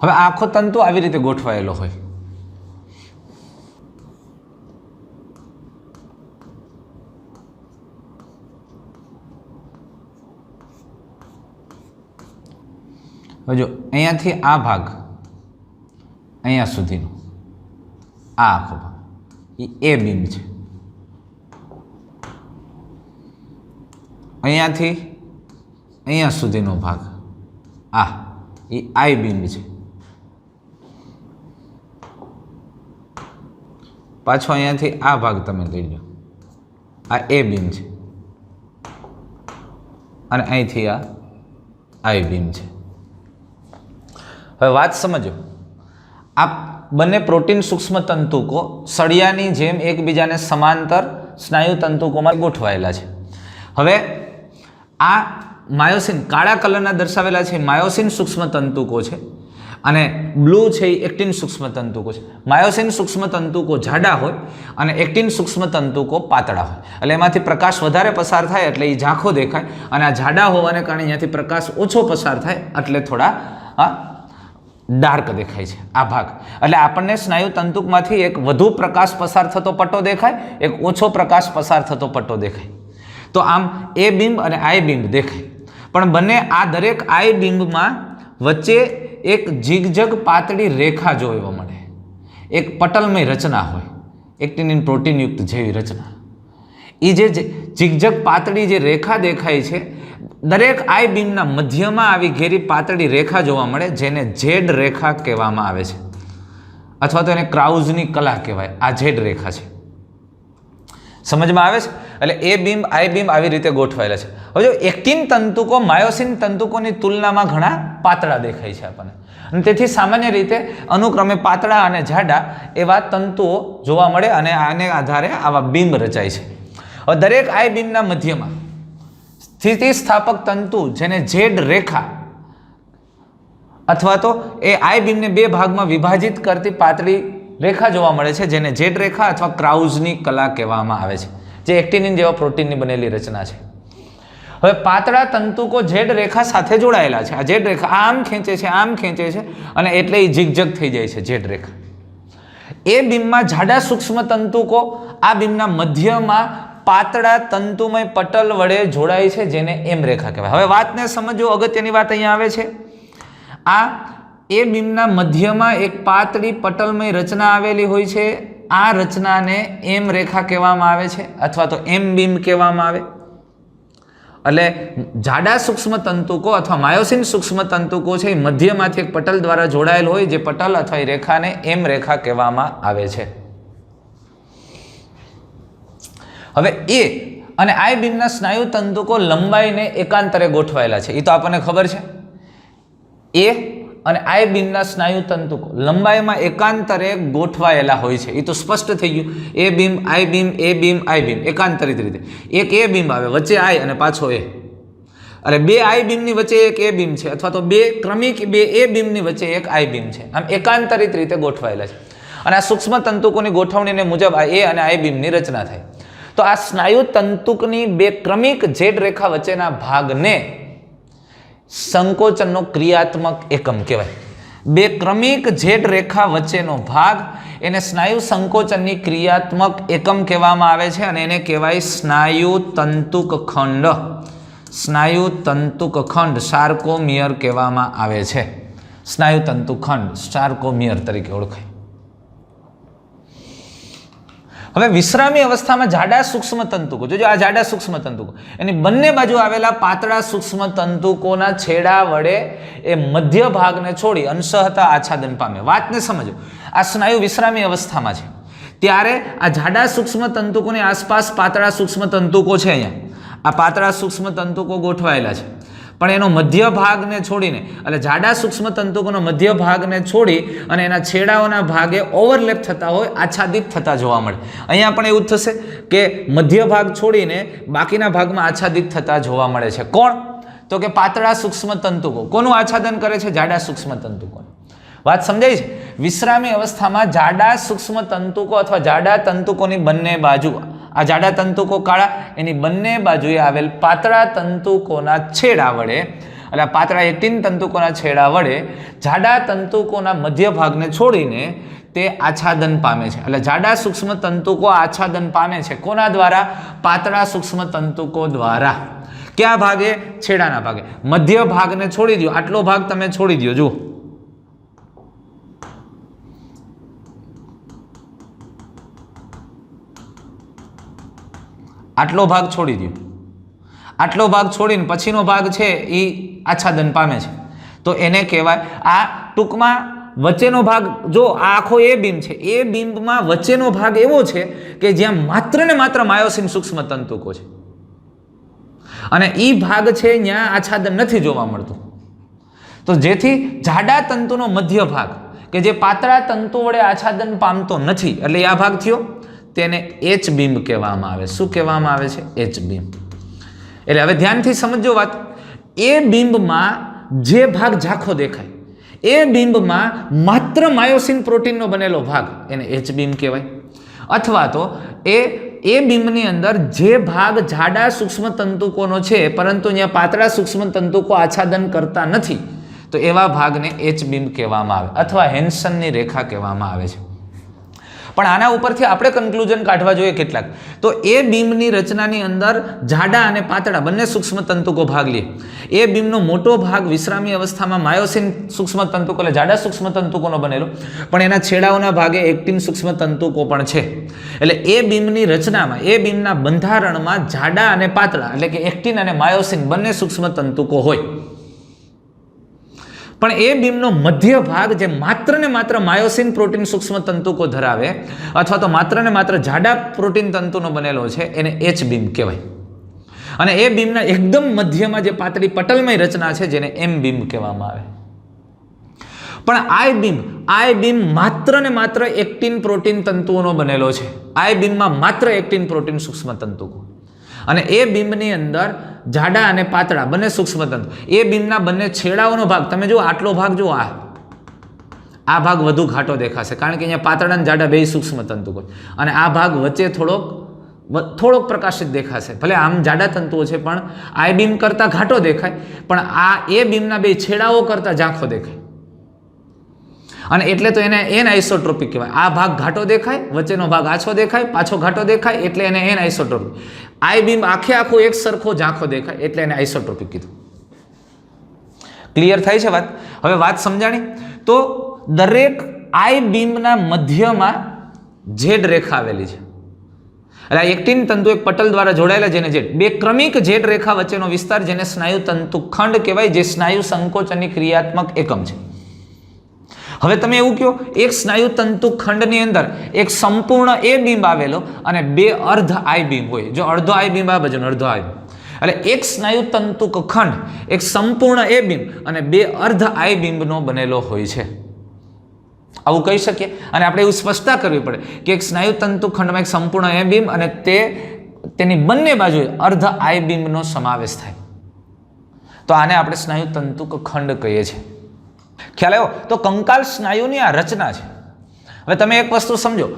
હવે આખો તંતુ આવી રીતે ગોઠવાયેલો હોય. હવે જો અહીંયાથી આ ભાગ અહીંયા સુધીનો આ આખો ભાગ એ બીમ છે. અહીંયાથી અહીંયા સુધીનો ભાગ આ એ આઈ બીમ છે. પાછો અહીંયાથી આ ભાગ તમે લઈ લો, આ એ બીમ છે, અને અહીંથી આ આઈ બીમ છે. હવે વાત સમજો, આ બંને પ્રોટીન સૂક્ષ્મ તંતુકો સળિયાની જેમ એકબીજાને સમાંતર સ્નાયુ તંતુકોમાં ગોઠવાયેલા છે. હવે આ માયોસિન કાળા કલરના દર્શાવેલા છે, માયોસિન સૂક્ષ્મ તંતુકો છે, અને બ્લુ છે એ એક્ટિન સૂક્ષ્મ તંતુકો છે. માયોસિન સૂક્ષ્મ તંતુકો જાડા હોય અને એક્ટિન સૂક્ષ્મ તંતુકો પાતળા હોય. એટલે એમાંથી પ્રકાશ વધારે પસાર થાય એટલે એ ઝાંખો દેખાય, અને આ જાડા હોવાને કારણે અહીંયાથી પ્રકાશ ઓછો પસાર થાય એટલે થોડા ડાર્ક દેખાય છે આ ભાગ. એટલે આપણને સ્નાયુ તંતુકમાંથી એક વધુ પ્રકાશ પસાર થતો પટ્ટો દેખાય, એક ઓછો પ્રકાશ પસાર થતો પટ્ટો દેખાય. તો આમ એ બિંબ અને આઈ બિંબ દેખાય. પણ બંને આ દરેક આઈ બિંબમાં વચ્ચે એક ઝીગઝગ પાતળી રેખા જોવા મળે, એક પટલમય રચના હોય, એક્ટિનિન પ્રોટીનયુક્ત જેવી રચના. એ જે ઝીગઝગ પાતળી જે રેખા દેખાય છે, દરેક આઈ બીમના મધ્યમાં આવી ઘેરી પાતળી રેખા જોવા મળે, જેને ઝેડ રેખા કહેવામાં આવે છે, અથવા તો એને ક્રાઉઝની કલા કહેવાય. આ ઝેડ રેખા છે. સમજમાં આવે છે? એટલે એ બીમ આઈ બીમ આવી રીતે ગોઠવાયેલા છે. હવે જો એક્ટિન તંતુકો માયોસિન તંતુકોની તુલનામાં ઘણા પાતળા દેખાય છે આપણને, અને તેથી સામાન્ય રીતે અનુક્રમે પાતળા અને જાડા એવા તંતુઓ જોવા મળે, અને આને આધારે આવા બીમ રચાય છે. હવે દરેક આઈ બીમના મધ્યમાં સ્થિતિસ્થાપક તંતુ, જેને ઝેડ રેખા અથવા તો એ આઈ બીમને બે ભાગમાં વિભાજિત કરતી પાતળી રેખા જોવા મળે છે, જેને ઝેડ રેખા અથવા ક્રાઉઝની કલા કહેવામાં આવે છે, જે એક્ટિનિન જેવા પ્રોટીનની બનેલી રચના છે. હવે પાતળા તંતુકો ઝેડ રેખા સાથે જોડાયેલા છે. આ ઝેડ રેખા આમ ખેંચે છે, આમ ખેંચે છે, અને એટલે એ ઝીગઝગ થઈ જાય છે ઝેડ રેખા. એ બીમમાં જાડા સૂક્ષ્મ તંતુકો આ બીમના મધ્યમાં પાતળા તંતુમય પટલ વડે જોડાય છે, જેને એમ રેખા કહેવાય. હવે વાતને સમજો, અગત્યની વાત અહીંયા આવે છે. આ એ બીમના મધ્યમાં એક પાતળી પટલમય રચના આવેલી હોય છે. આ રચનાને એમ રેખા કહેવામાં આવે છે, અથવા તો એમ બીમ કહેવામાં આવે. એટલે જાડા સૂક્ષ્મ તંતુકો અથવા માયોસિન સૂક્ષ્મ તંતુકો છે, એ મધ્યમાંથી એક પટલ દ્વારા જોડાયેલ હોય, જે પટલ અથવા એ રેખાને એમ રેખા કહેવામાં આવે છે. હવે એ અને આઈ બીમના સ્નાયુ તંતુકો લંબાઈને એકાંતરે ગોઠવાયેલા છે. એ તો આપણને ખબર છે. એ અને આઈ બીમના સ્નાયુ તંતુકો લંબાઈમાં એકાંતરે ગોઠવાયેલા હોય છે. એ તો સ્પષ્ટ થઈ ગયું. એ બીમ આઈ બીમ, એ બીમ આઈ બીમ, એકાંતરિત રીતે. એક એ બીમ આવે, વચ્ચે આઈ અને પાછો એ. એટલે બે આઈ બીમની વચ્ચે એક એ બીમ છે, અથવા તો બે ક્રમિક બે એ બીમની વચ્ચે એક આઈ બીમ છે. આમ એકાંતરિત રીતે ગોઠવાયેલા છે. અને આ સૂક્ષ્મ તંતુકોની ગોઠવણીને મુજબ આ એ અને આઈ બીમની રચના થાય. તો આ સ્નાયુ તંતુકની બે ક્રમિક ઝેડ રેખા વચ્ચેના ભાગને સંકોચનનો ક્રિયાત્મક એકમ કહેવાય. બે ક્રમિક ઝેડ રેખા વચ્ચેનો ભાગ એને સ્નાયુ સંકોચનની ક્રિયાત્મક એકમ કહેવામાં આવે છે, અને એને કહેવાય સ્નાયુ તંતુક ખંડ. સ્નાયુ તંતુક ખંડ સાર્કોમિયર કહેવામાં આવે છે. સ્નાયુ તંતુ ખંડ સાર્કોમિયર તરીકે ઓળખાય. હવે વિશ્રામી અવસ્થામાં જાડા સૂક્ષ્મ તંતુકો, જોજો આ જાડા સૂક્ષ્મ તંતુકો, એની બંને બાજુ આવેલા પાતળા સૂક્ષ્મ તંતુકોના છેડા વડે એ મધ્ય ભાગને છોડી અંશતઃ આચ્છાદન પામે. વાતને સમજો. આ સ્નાયુ વિશ્રામી અવસ્થામાં છે ત્યારે આ જાડા સૂક્ષ્મ તંતુકોની આસપાસ પાતળા સૂક્ષ્મ તંતુકો છે. અહીંયા આ પાતળા સૂક્ષ્મ તંતુકો ગોઠવાયેલા છે, પણ એનો મધ્ય ભાગને છોડીને, એટલે જાડા સૂક્ષ્મ તંતુકોનો મધ્ય ભાગને છોડી અને એના છેડાઓના ભાગે ઓવરલેપ થતા હોય, આચ્છાદિત થતા જોવા મળે. અહીંયા પણ એવું જ થશે કે મધ્ય ભાગ છોડીને બાકીના ભાગમાં આચ્છાદિત થતા જોવા મળે છે. કોણ? તો કે પાતળા સૂક્ષ્મ તંતુકો. કોનું આચ્છાદન કરે છે? જાડા સૂક્ષ્મ તંતુકો. વાત સમજાય છે? વિશ્રામી અવસ્થામાં જાડા સૂક્ષ્મ તંતુકો અથવા જાડા તંતુકોની બંને બાજુ, આ જાડા તંતુકો કાળા, એની બંને બાજુએ આવેલ પાતળા તંતુકોના છેડા વડે, એટલે પાતળા એક્ટિન તંતુકોના છેડા વડે જાડા તંતુકોના મધ્ય ભાગને છોડીને તે આચ્છાદન પામે છે. એટલે જાડા સૂક્ષ્મ તંતુકો આચ્છાદન પામે છે. કોના દ્વારા? પાતળા સૂક્ષ્મ તંતુકો દ્વારા. કયા ભાગે? છેડાના ભાગે. મધ્ય ભાગને છોડી દો. આટલો ભાગ તમે છોડી દો. જુઓ, આટલો ભાગ છોડી દો. આટલો ભાગ છોડીને પછીનો ભાગ છે એ આચ્છાદન પામે છે. તો એને કહેવાય, આ ટૂંકમાં વચ્ચેનો ભાગ, જો આ આખો એ બીમ છે, એ બીમમાં વચ્ચેનો ભાગ એવો છે કે જ્યાં માત્ર ને માત્ર માયોસિન સૂક્ષ્મ તંતુકો છે, અને એ ભાગ છે ત્યાં આચ્છાદન નથી જોવા મળતું. તો જેથી જાડા તંતુનો મધ્ય ભાગ કે જે પાતળા તંતુ વડે આચ્છાદન પામતો નથી, એટલે આ ભાગ થયો, તેને એચ બીમ કહેવામાં આવે. શું કહેવામાં આવે છે? H beam. એટલે હવે ધ્યાનથી સમજો વાત. એ બીમમાં જે ભાગ ઝાંખો દેખાય એ બિંબમાં માત્ર માયોસિન પ્રોટીનનો બનેલો ભાગ એને એચ બીમ કહેવાય. અથવા તો એ બિંબની અંદર જે ભાગ જાડા સૂક્ષ્મ તંતુકોનો છે પરંતુ અહીંયા પાતળા સૂક્ષ્મ તંતુકો આચ્છાદન કરતા નથી, તો એવા ભાગને એચ બીમ કહેવામાં આવે અથવા હેન્સનની રેખા કહેવામાં આવે છે. પણ આના ઉપરથી આપણે કન્ક્લુઝન કાઢવા જોઈએ કેટલાક. તો એ બીમની રચનાની અંદર જાડા અને પાતળા બંને સૂક્ષ્મ તંતુકો ભાગ લે. એ બીમનો મોટો ભાગ વિશ્રામી અવસ્થામાં માયોસિન સૂક્ષ્મ તંતુકો એટલે જાડા સૂક્ષ્મ તંતુકોનો બનેલો, પણ એના છેડાઓના ભાગે એક્ટિન સૂક્ષ્મ તંતુકો પણ છે. એટલે એ બીમની રચનામાં, એ બીમના બંધારણમાં જાડા અને પાતળા એટલે કે એક્ટિન અને માયોસિન બંને સૂક્ષ્મ તંતુકો હોય. પણ એ બીમનો મધ્ય ભાગ જે માત્ર ને માત્ર માયોસિન પ્રોટીન સૂક્ષ્મ તંતુકો ધરાવે અથવા તો માત્ર ને માત્ર જાડા પ્રોટીન તંતુનો બનેલો છે એને એચ બીમ કહેવાય. અને એ બીમના એકદમ મધ્યમાં જે પાતળી પટલમય રચના છે જેને એમ બીમ કહેવામાં આવે. પણ આઈ બીમ માત્ર ને માત્ર એક્ટિન પ્રોટીન તંતુઓનો બનેલો છે. આઈ બીમમાં માત્ર એક્ટિન પ્રોટીન સૂક્ષ્મ તંતુકો, અને એ બીમની અંદર જાડા અને પાતળા બંને સૂક્ષ્મ તંતુ. એ બીમના બંને છેડાઓનો ભાગ તમે જુઓ, આટલો ભાગ જુઓ, આ ભાગ વધુ ઘાટો દેખાશે કારણ કે અહીંયા પાતળા અને જાડા બે સૂક્ષ્મ તંતુકો, અને આ ભાગ વચ્ચે થોડોક પ્રકાશિત દેખાશે. ભલે આમ જાડા તંતુઓ છે પણ આઈ બીમ કરતાં ઘાટો દેખાય, પણ આ એ બીમના બે છેડાઓ કરતાં ઝાંખો દેખાય. અને એટલે તો એને એન આઇસોટ્રોપિક કહેવાય. આ ભાગ ઘાટો દેખાય, વચ્ચેનો ભાગ આછો દેખાય, પાછો ઘાટો દેખાય, એટલે એને એન આઇસોટ્રોપિક. આઈ બીમ આખો એક સરખો ઝાંખો દેખાય એટલે એને આઇસોટ્રોપિક કીધું. ક્લિયર થાય છે વાત? હવે વાત સમજાણી? તો દરેક આઈ બીમના મધ્યમાં ઝેડ રેખા આવેલી છે. એટલે એક્ટિન તંતુ એક પટલ દ્વારા જોડાયેલા જેને ઝેડ, બે ક્રમિક ઝેડ રેખા વચ્ચેનો વિસ્તાર જેને સ્નાયુ તંતુ ખંડ કહેવાય, જે સ્નાયુ સંકોચનની ક્રિયાત્મક એકમ છે. હવે તમે એવું કહો, એક સ્નાયુ તંતુ ખંડની અંદર એક સંપૂર્ણ એ બીમ આવેલો અને બે અર્ધ આઈ બીમ હોય. જો અડધો આઈ બીમ આ બાજુ, અડધો આઈ બીમ, એટલે એક સ્નાયુ તંતુ ખંડ એક સંપૂર્ણ એ બીમ અને બે અર્ધ આઈ બીમનો બનેલો હોય છે. આવું કહી શકીએ. અને આપણે એવું સ્પષ્ટતા કરવી પડે કે એક સ્નાયુ તંતુ ખંડમાં એક સંપૂર્ણ એ બીમ અને તેની બંને બાજુએ અર્ધ આઈ બીમનો સમાવેશ થાય, તો આને આપણે સ્નાયુ તંતુ ખંડ કહીએ છીએ. ખ્યાલ આવ્યો? તો કંકાલ સ્નાયુની આ રચના છે. હવે તમે એક વસ્તુ સમજો,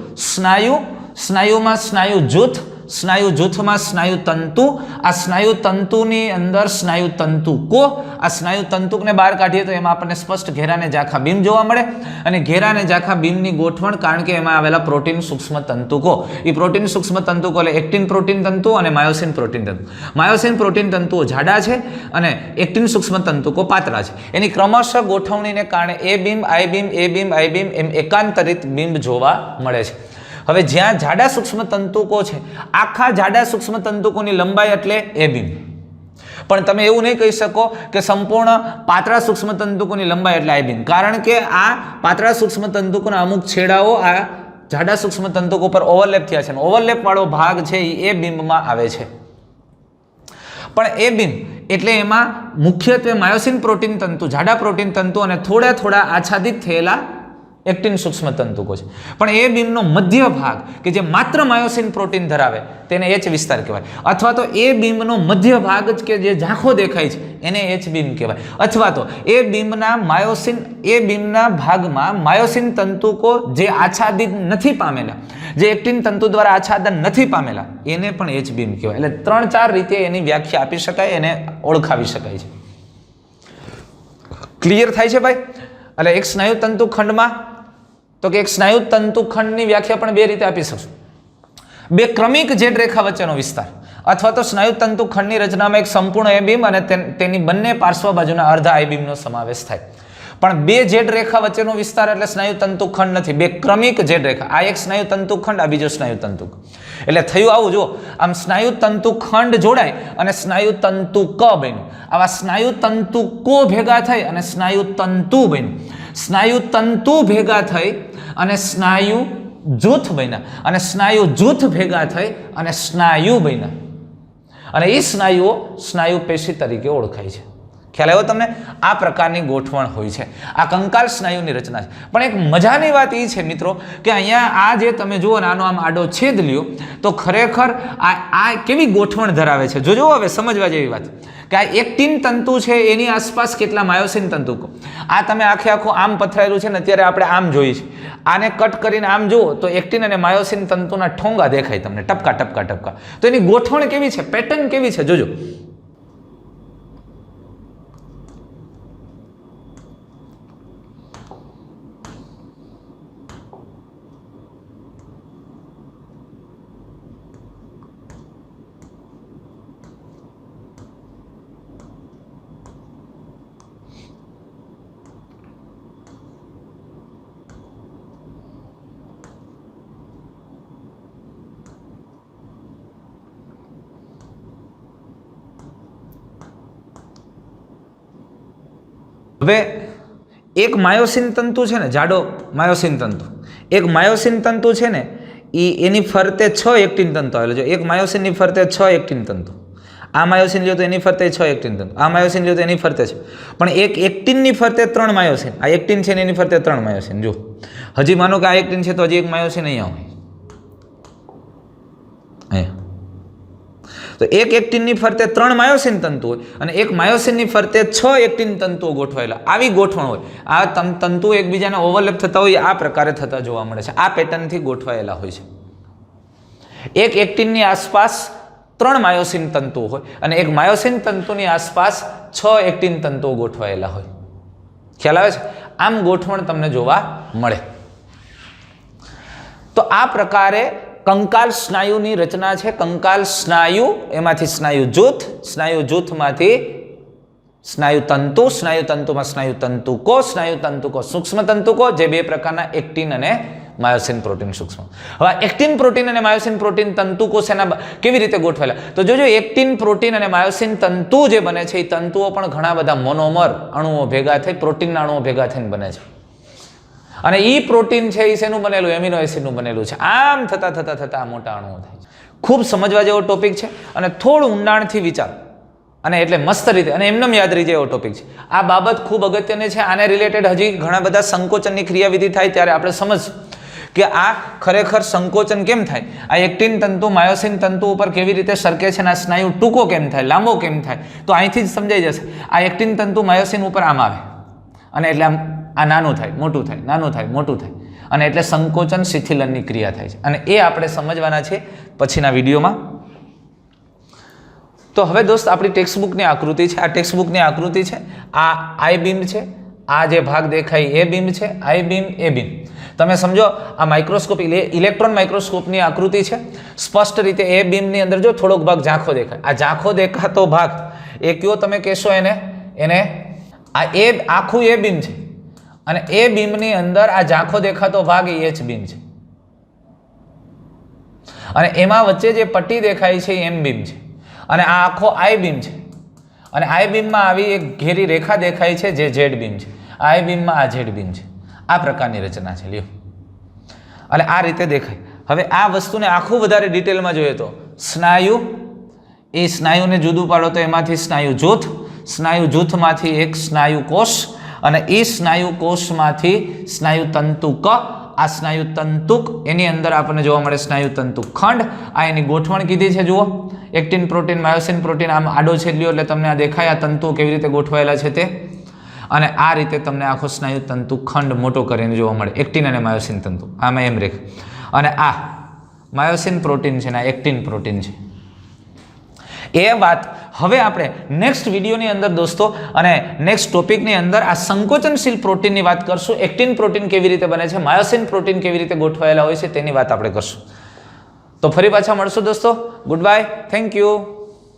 સ્નાયુમાં સ્નાયુ જૂથ, સ્નાયુ જૂથમાં સ્નાયુ તંતુ, આ સ્નાયુ તંતુની અંદર સ્નાયુ તંતુકો. આ સ્નાયુ તંતુકને બહાર કાઢીએ તો એમાં આપણને સ્પષ્ટ ઘેરા અને ઝાંખા બીમ જોવા મળે. અને ઘેરા અને ઝાંખા બીમની ગોઠવણ, કારણ કે એમાં આવેલા પ્રોટીન સૂક્ષ્મ તંતુકો, એ પ્રોટીન સૂક્ષ્મ તંતુકો એટલે એક્ટિન પ્રોટીન તંતુ અને માયોસિન પ્રોટીન તંતુ. માયોસિન પ્રોટીન તંતુઓ જાડા છે અને એક્ટિન સૂક્ષ્મ તંતુકો પાતળા છે. એની ક્રમશઃ ગોઠવણીને કારણે એ બીમ, આઈ બીમ, એ બીમ, આઈ બીમ એમ એકાંતરિત બીમ જોવા મળે છે. હવે જ્યાં જાડા સૂક્ષ્મ તંતુકો છે, આખા જાડા સૂક્ષ્મ તંતુકોની લંબાઈ એટલે એ બીમ. પણ તમે એવું નહીં કહી શકો કે સંપૂર્ણ પાતળા સૂક્ષ્મ તંતુકોની લંબાઈ એટલે આઈ બીમ, કારણ કે આ પાતળા સૂક્ષ્મ તંતુકોના અમુક છેડાઓ આ જાડા સૂક્ષ્મ તંતુકો પર ઓવરલેપ થયા છે. ઓવરલેપ વાળો ભાગ છે એ બીમમાં આવે છે. પણ એ બીમ એટલે એમાં મુખ્યત્વે માયોસિન પ્રોટીન તંતુ, જાડા પ્રોટીન તંતુ અને થોડા આચ્છાદિત થયેલા એક્ટિન સૂક્ષ્મ તંતુકો છે. પણ એ બીમનો મધ્ય ભાગ કે જે માત્ર માયોસિન પ્રોટીન ધરાવે તેને એચ વિસ્તાર કહેવાય. અથવા તો એ બીમનો મધ્ય ભાગ જ કે જે ઝાંખો દેખાય છે એને એચ બીમ કહેવાય. અથવા તો એ બીમના ભાગમાં માયોસિન તંતુકો જે આચ્છાદિત નથી પામેલા, જે એક્ટિન તંતુ દ્વારા આચ્છાદન નથી પામેલા, એને પણ એચ બીમ કહેવાય. એટલે 3-4 રીતે એની વ્યાખ્યા આપી શકાય, એને ઓળખાવી શકાય છે. ક્લિયર થાય છે ભાઈ? એટલે એક સ્નાયુ તંતુ ખંડમાં, તો કે એક સ્નાયુ તંતુ ખંડની વ્યાખ્યા પણ બે રીતે આપી શકશું. બે ક્રમિક ઝેડ રેખા વચ્ચેનો વિસ્તાર, અથવા તો સ્નાયુ તંતુ ખંડની રચનામાં એક સંપૂર્ણ એ બીમ અને તેની બંને પાર્શ્વ બાજુના અર્ધ આઈ બીમનો સમાવેશ થાય. પણ બે ઝેડ રેખા વચ્ચેનો વિસ્તાર એટલે સ્નાયુ તંતુ ખંડ નથી, બે ક્રમિક ઝેડ રેખા. આ એક સ્નાયુ તંતુ ખંડ, આ બીજો સ્નાયુ તંતુ. એટલે થયું આવું, જો આમ સ્નાયુ તંતુ ખંડ જોડાય અને સ્નાયુ તંતુ ક બન્યું. આવા સ્નાયુ તંતુકો ભેગા થઈ અને સ્નાયુ તંતુ બન્યું. સ્નાયુ તંતુ ભેગા થઈ અને સ્નાયુ જૂથ બન્યા, અને સ્નાયુ જૂથ ભેગા થઈ અને સ્નાયુ બન્યા. અને એ સ્નાયુઓ સ્નાયુ પેશી તરીકે ઓળખાય છે. ખ્યાલ આવ્યો તમને? આ પ્રકારની ગોઠવણ હોય છે. આ કંકાલ સ્નાયુની રચના છે. પણ એક મજાની વાત એ છે મિત્રો કે અહીંયા આ જે તમે જુઓ ને આનો આમ આડો છેદ લ્યો તો ખરેખર આ કેવી ગોઠવણ ધરાવે છે. જોજો હવે સમજવા જેવી વાત કે આ એક્ટિન તંતુ છે એની આસપાસ કેટલા માયોસિન તંતુ. આ તમે આખે આખું આમ પથરાયેલું છે ને અત્યારે આપણે આમ જોઈએ છે. આને કટ કરીને આમ જુઓ તો એક્ટિન અને માયોસિન તંતુના ઠોંગા દેખાય તમને, ટપકા ટપકા ટપકા. તો એની ગોઠવણ કેવી છે, પેટર્ન કેવી છે જોજો. હવે એક માયોસિન તંતુ છે ને, જાડો માયોસિન તંતુ, એક માયોસિન તંતુ છે ને એની ફરતે 6 એક્ટિન તંતુ આવેલા છે. એક માયોસિનની ફરતે 6 એક્ટિન તંતુ. આ માયોસિન લ્યો તો એની ફરતે 6 એક્ટિન તંતુ, આ માયોસિન લ્યો તો એની ફરતે છે. પણ એક એક્ટિનની ફરતે 3 માયોસિન. આ એક્ટિન છે ને એની ફરતે 3 માયોસિન. જો હજી માનો કે આ એક્ટિન છે તો હજી એક માયોસિન અહીંયા હોય, અહીંયા. તો એક એક્ટિનની ફરતે 3 માયોસિન તંતુ હોય અને એક માયોસિનની ફરતે 6 એક્ટિન તંતુઓ ગોઠવાયેલા. આવી ગોઠવણ હોય. આ તંતુઓ એકબીજાને ઓવરલેપ થતા હોય આ પ્રકારે થતા જોવા મળે છે. આ પેટર્નથી ગોઠવાયેલા હોય છે. એક એક્ટિનની આસપાસ 3 માયોસિન તંતુઓ હોય અને એક માયોસિન તંતુની આસપાસ 6 એક્ટિન તંતુઓ ગોઠવાયેલા હોય. ખ્યાલ આવે છે? આમ ગોઠવણ તમને જોવા મળે. તો આ પ્રકારે કંકાલ સ્નાયુની રચના છે. કંકાલ સ્નાયુ, એમાંથી સ્નાયુ જૂથમાંથી સ્નાયુ તંતુ, સ્નાયુ તંતુમાં સ્નાયુ તંતુકો, સૂક્ષ્મ તંતુકો, જે 2 પ્રકારના એક્ટિન અને માયોસિન પ્રોટીન સૂક્ષ્મ. હવે એક્ટિન પ્રોટીન અને માયોસિન પ્રોટીન તંતુકો કેવી રીતે ગોઠવેલા? તો જોજો એક્ટિન પ્રોટીન અને માયોસિન તંતુ જે બને છે એ તંતુઓ પણ ઘણા બધા મોનોમર અણુઓ ભેગા થઈ, પ્રોટીનના અણુઓ ભેગા થઈને બને છે. અને ઈ પ્રોટીન છે એ શેનું બનેલું? એમિનો એસિડનું બનેલું છે. આમ થતા મોટા અણુઓ થાય છે. ખૂબ સમજવા જેવો ટોપિક છે અને થોડું ઊંડાણથી વિચાર અને એટલે મસ્ત રીતે અને એમનેમ યાદ રહી જાય એવો ટોપિક છે. આ બાબત ખૂબ અગત્યની છે. આને રિલેટેડ હજી ઘણા બધા સંકોચનની ક્રિયાવિધિ થાય ત્યારે આપણે સમજશું કે આ ખરેખર સંકોચન કેમ થાય, આ એક્ટિન તંતુ માયોસિન તંતુ ઉપર કેવી રીતે સરકે છે અને આ સ્નાયુ ટૂંકો કેમ થાય, લાંબો કેમ થાય. તો અહીંથી જ સમજાઈ જશે. આ એક્ટિન તંતુ માયોસિન ઉપર આમ આવે અને એટલે આમ આ નાનું થાય, મોટું થાય, નાનું થાય, મોટું થાય અને એટલે સંકોચન શિથિલનની ક્રિયા થાય છે. અને એ આપણે સમજવાના છે પછીના વિડીયોમાં. તો હવે દોસ્ત આપણી ટેક્સ્ટબુકની આકૃતિ છે. આ ટેક્સ્ટબુકની આકૃતિ છે. આ આઈ બીમ છે. આ જે ભાગ દેખાય એ બીમ છે. આઈ બીમ, એ બીમ. તમે સમજો આ માઇક્રોસ્કોપ, ઇલેક્ટ્રોન માઇક્રોસ્કોપની આકૃતિ છે. સ્પષ્ટ રીતે એ બીમની અંદર જો થોડોક ભાગ ઝાંખો દેખાય. આ ઝાંખો દેખાતો ભાગ એ કયો તમે કહેશો એને આ એ આખું એ બીમ છે અને એ બીમની અંદર આ ઝાંખો દેખાતો ભાગ એ એચ બીમ છે અને એમાં વચ્ચે જે પટ્ટી દેખાય છે એ એમ બીમ છે અને આ આખો આઈ બીમ છે અને આઈ બીમમાં આવી એક ઘેરી રેખા દેખાય છે જે ઝેડ બીમ છે. આઈ બીમમાં આ ઝેડ બીમ છે. આ પ્રકારની રચના છે. લ્યો અને આ રીતે દેખાય. હવે આ વસ્તુને આખું વધારે ડિટેલમાં જોઈએ તો સ્નાયુ, એ સ્નાયુને જુદું પાડો તો એમાંથી સ્નાયુ જૂથ, સ્નાયુ જૂથમાંથી એક સ્નાયુ કોષ અને એ સ્નાયુ કોષમાંથી સ્નાયુ તંતુક. આ સ્નાયુ તંતુક એની અંદર આપણને જોવા મળે સ્નાયુ તંતુ ખંડ. આ એની ગોઠવણ કીધી છે. જુઓ એક્ટિન પ્રોટીન, માયોસિન પ્રોટીન આમ આડો છેદ લ્યો એટલે તમને આ દેખાય આ તંતુઓ કેવી રીતે ગોઠવાયેલા છે તે. અને આ રીતે તમને આખો સ્નાયુ તંતુ ખંડ મોટો કરીને જોવા મળે. એક્ટિન અને માયોસિન તંતુ આમાં એમ રેખ અને આ માયોસિન પ્રોટીન છે ને આ એક્ટિન પ્રોટીન છે. એ વાત હવે આપણે નેક્સ્ટ વિડીયોની અંદર દોસ્તો અને નેક્સ્ટ ટોપિકની અંદર આ સંકોચનશીલ પ્રોટીનની વાત કરશું. એક્ટિન પ્રોટીન કેવી રીતે બને છે, માયોસિન પ્રોટીન કેવી રીતે ગોઠવાયેલા હોય છે તેની વાત આપણે કરશું. તો ફરી પાછા મળશું દોસ્તો. Good bye, thank you.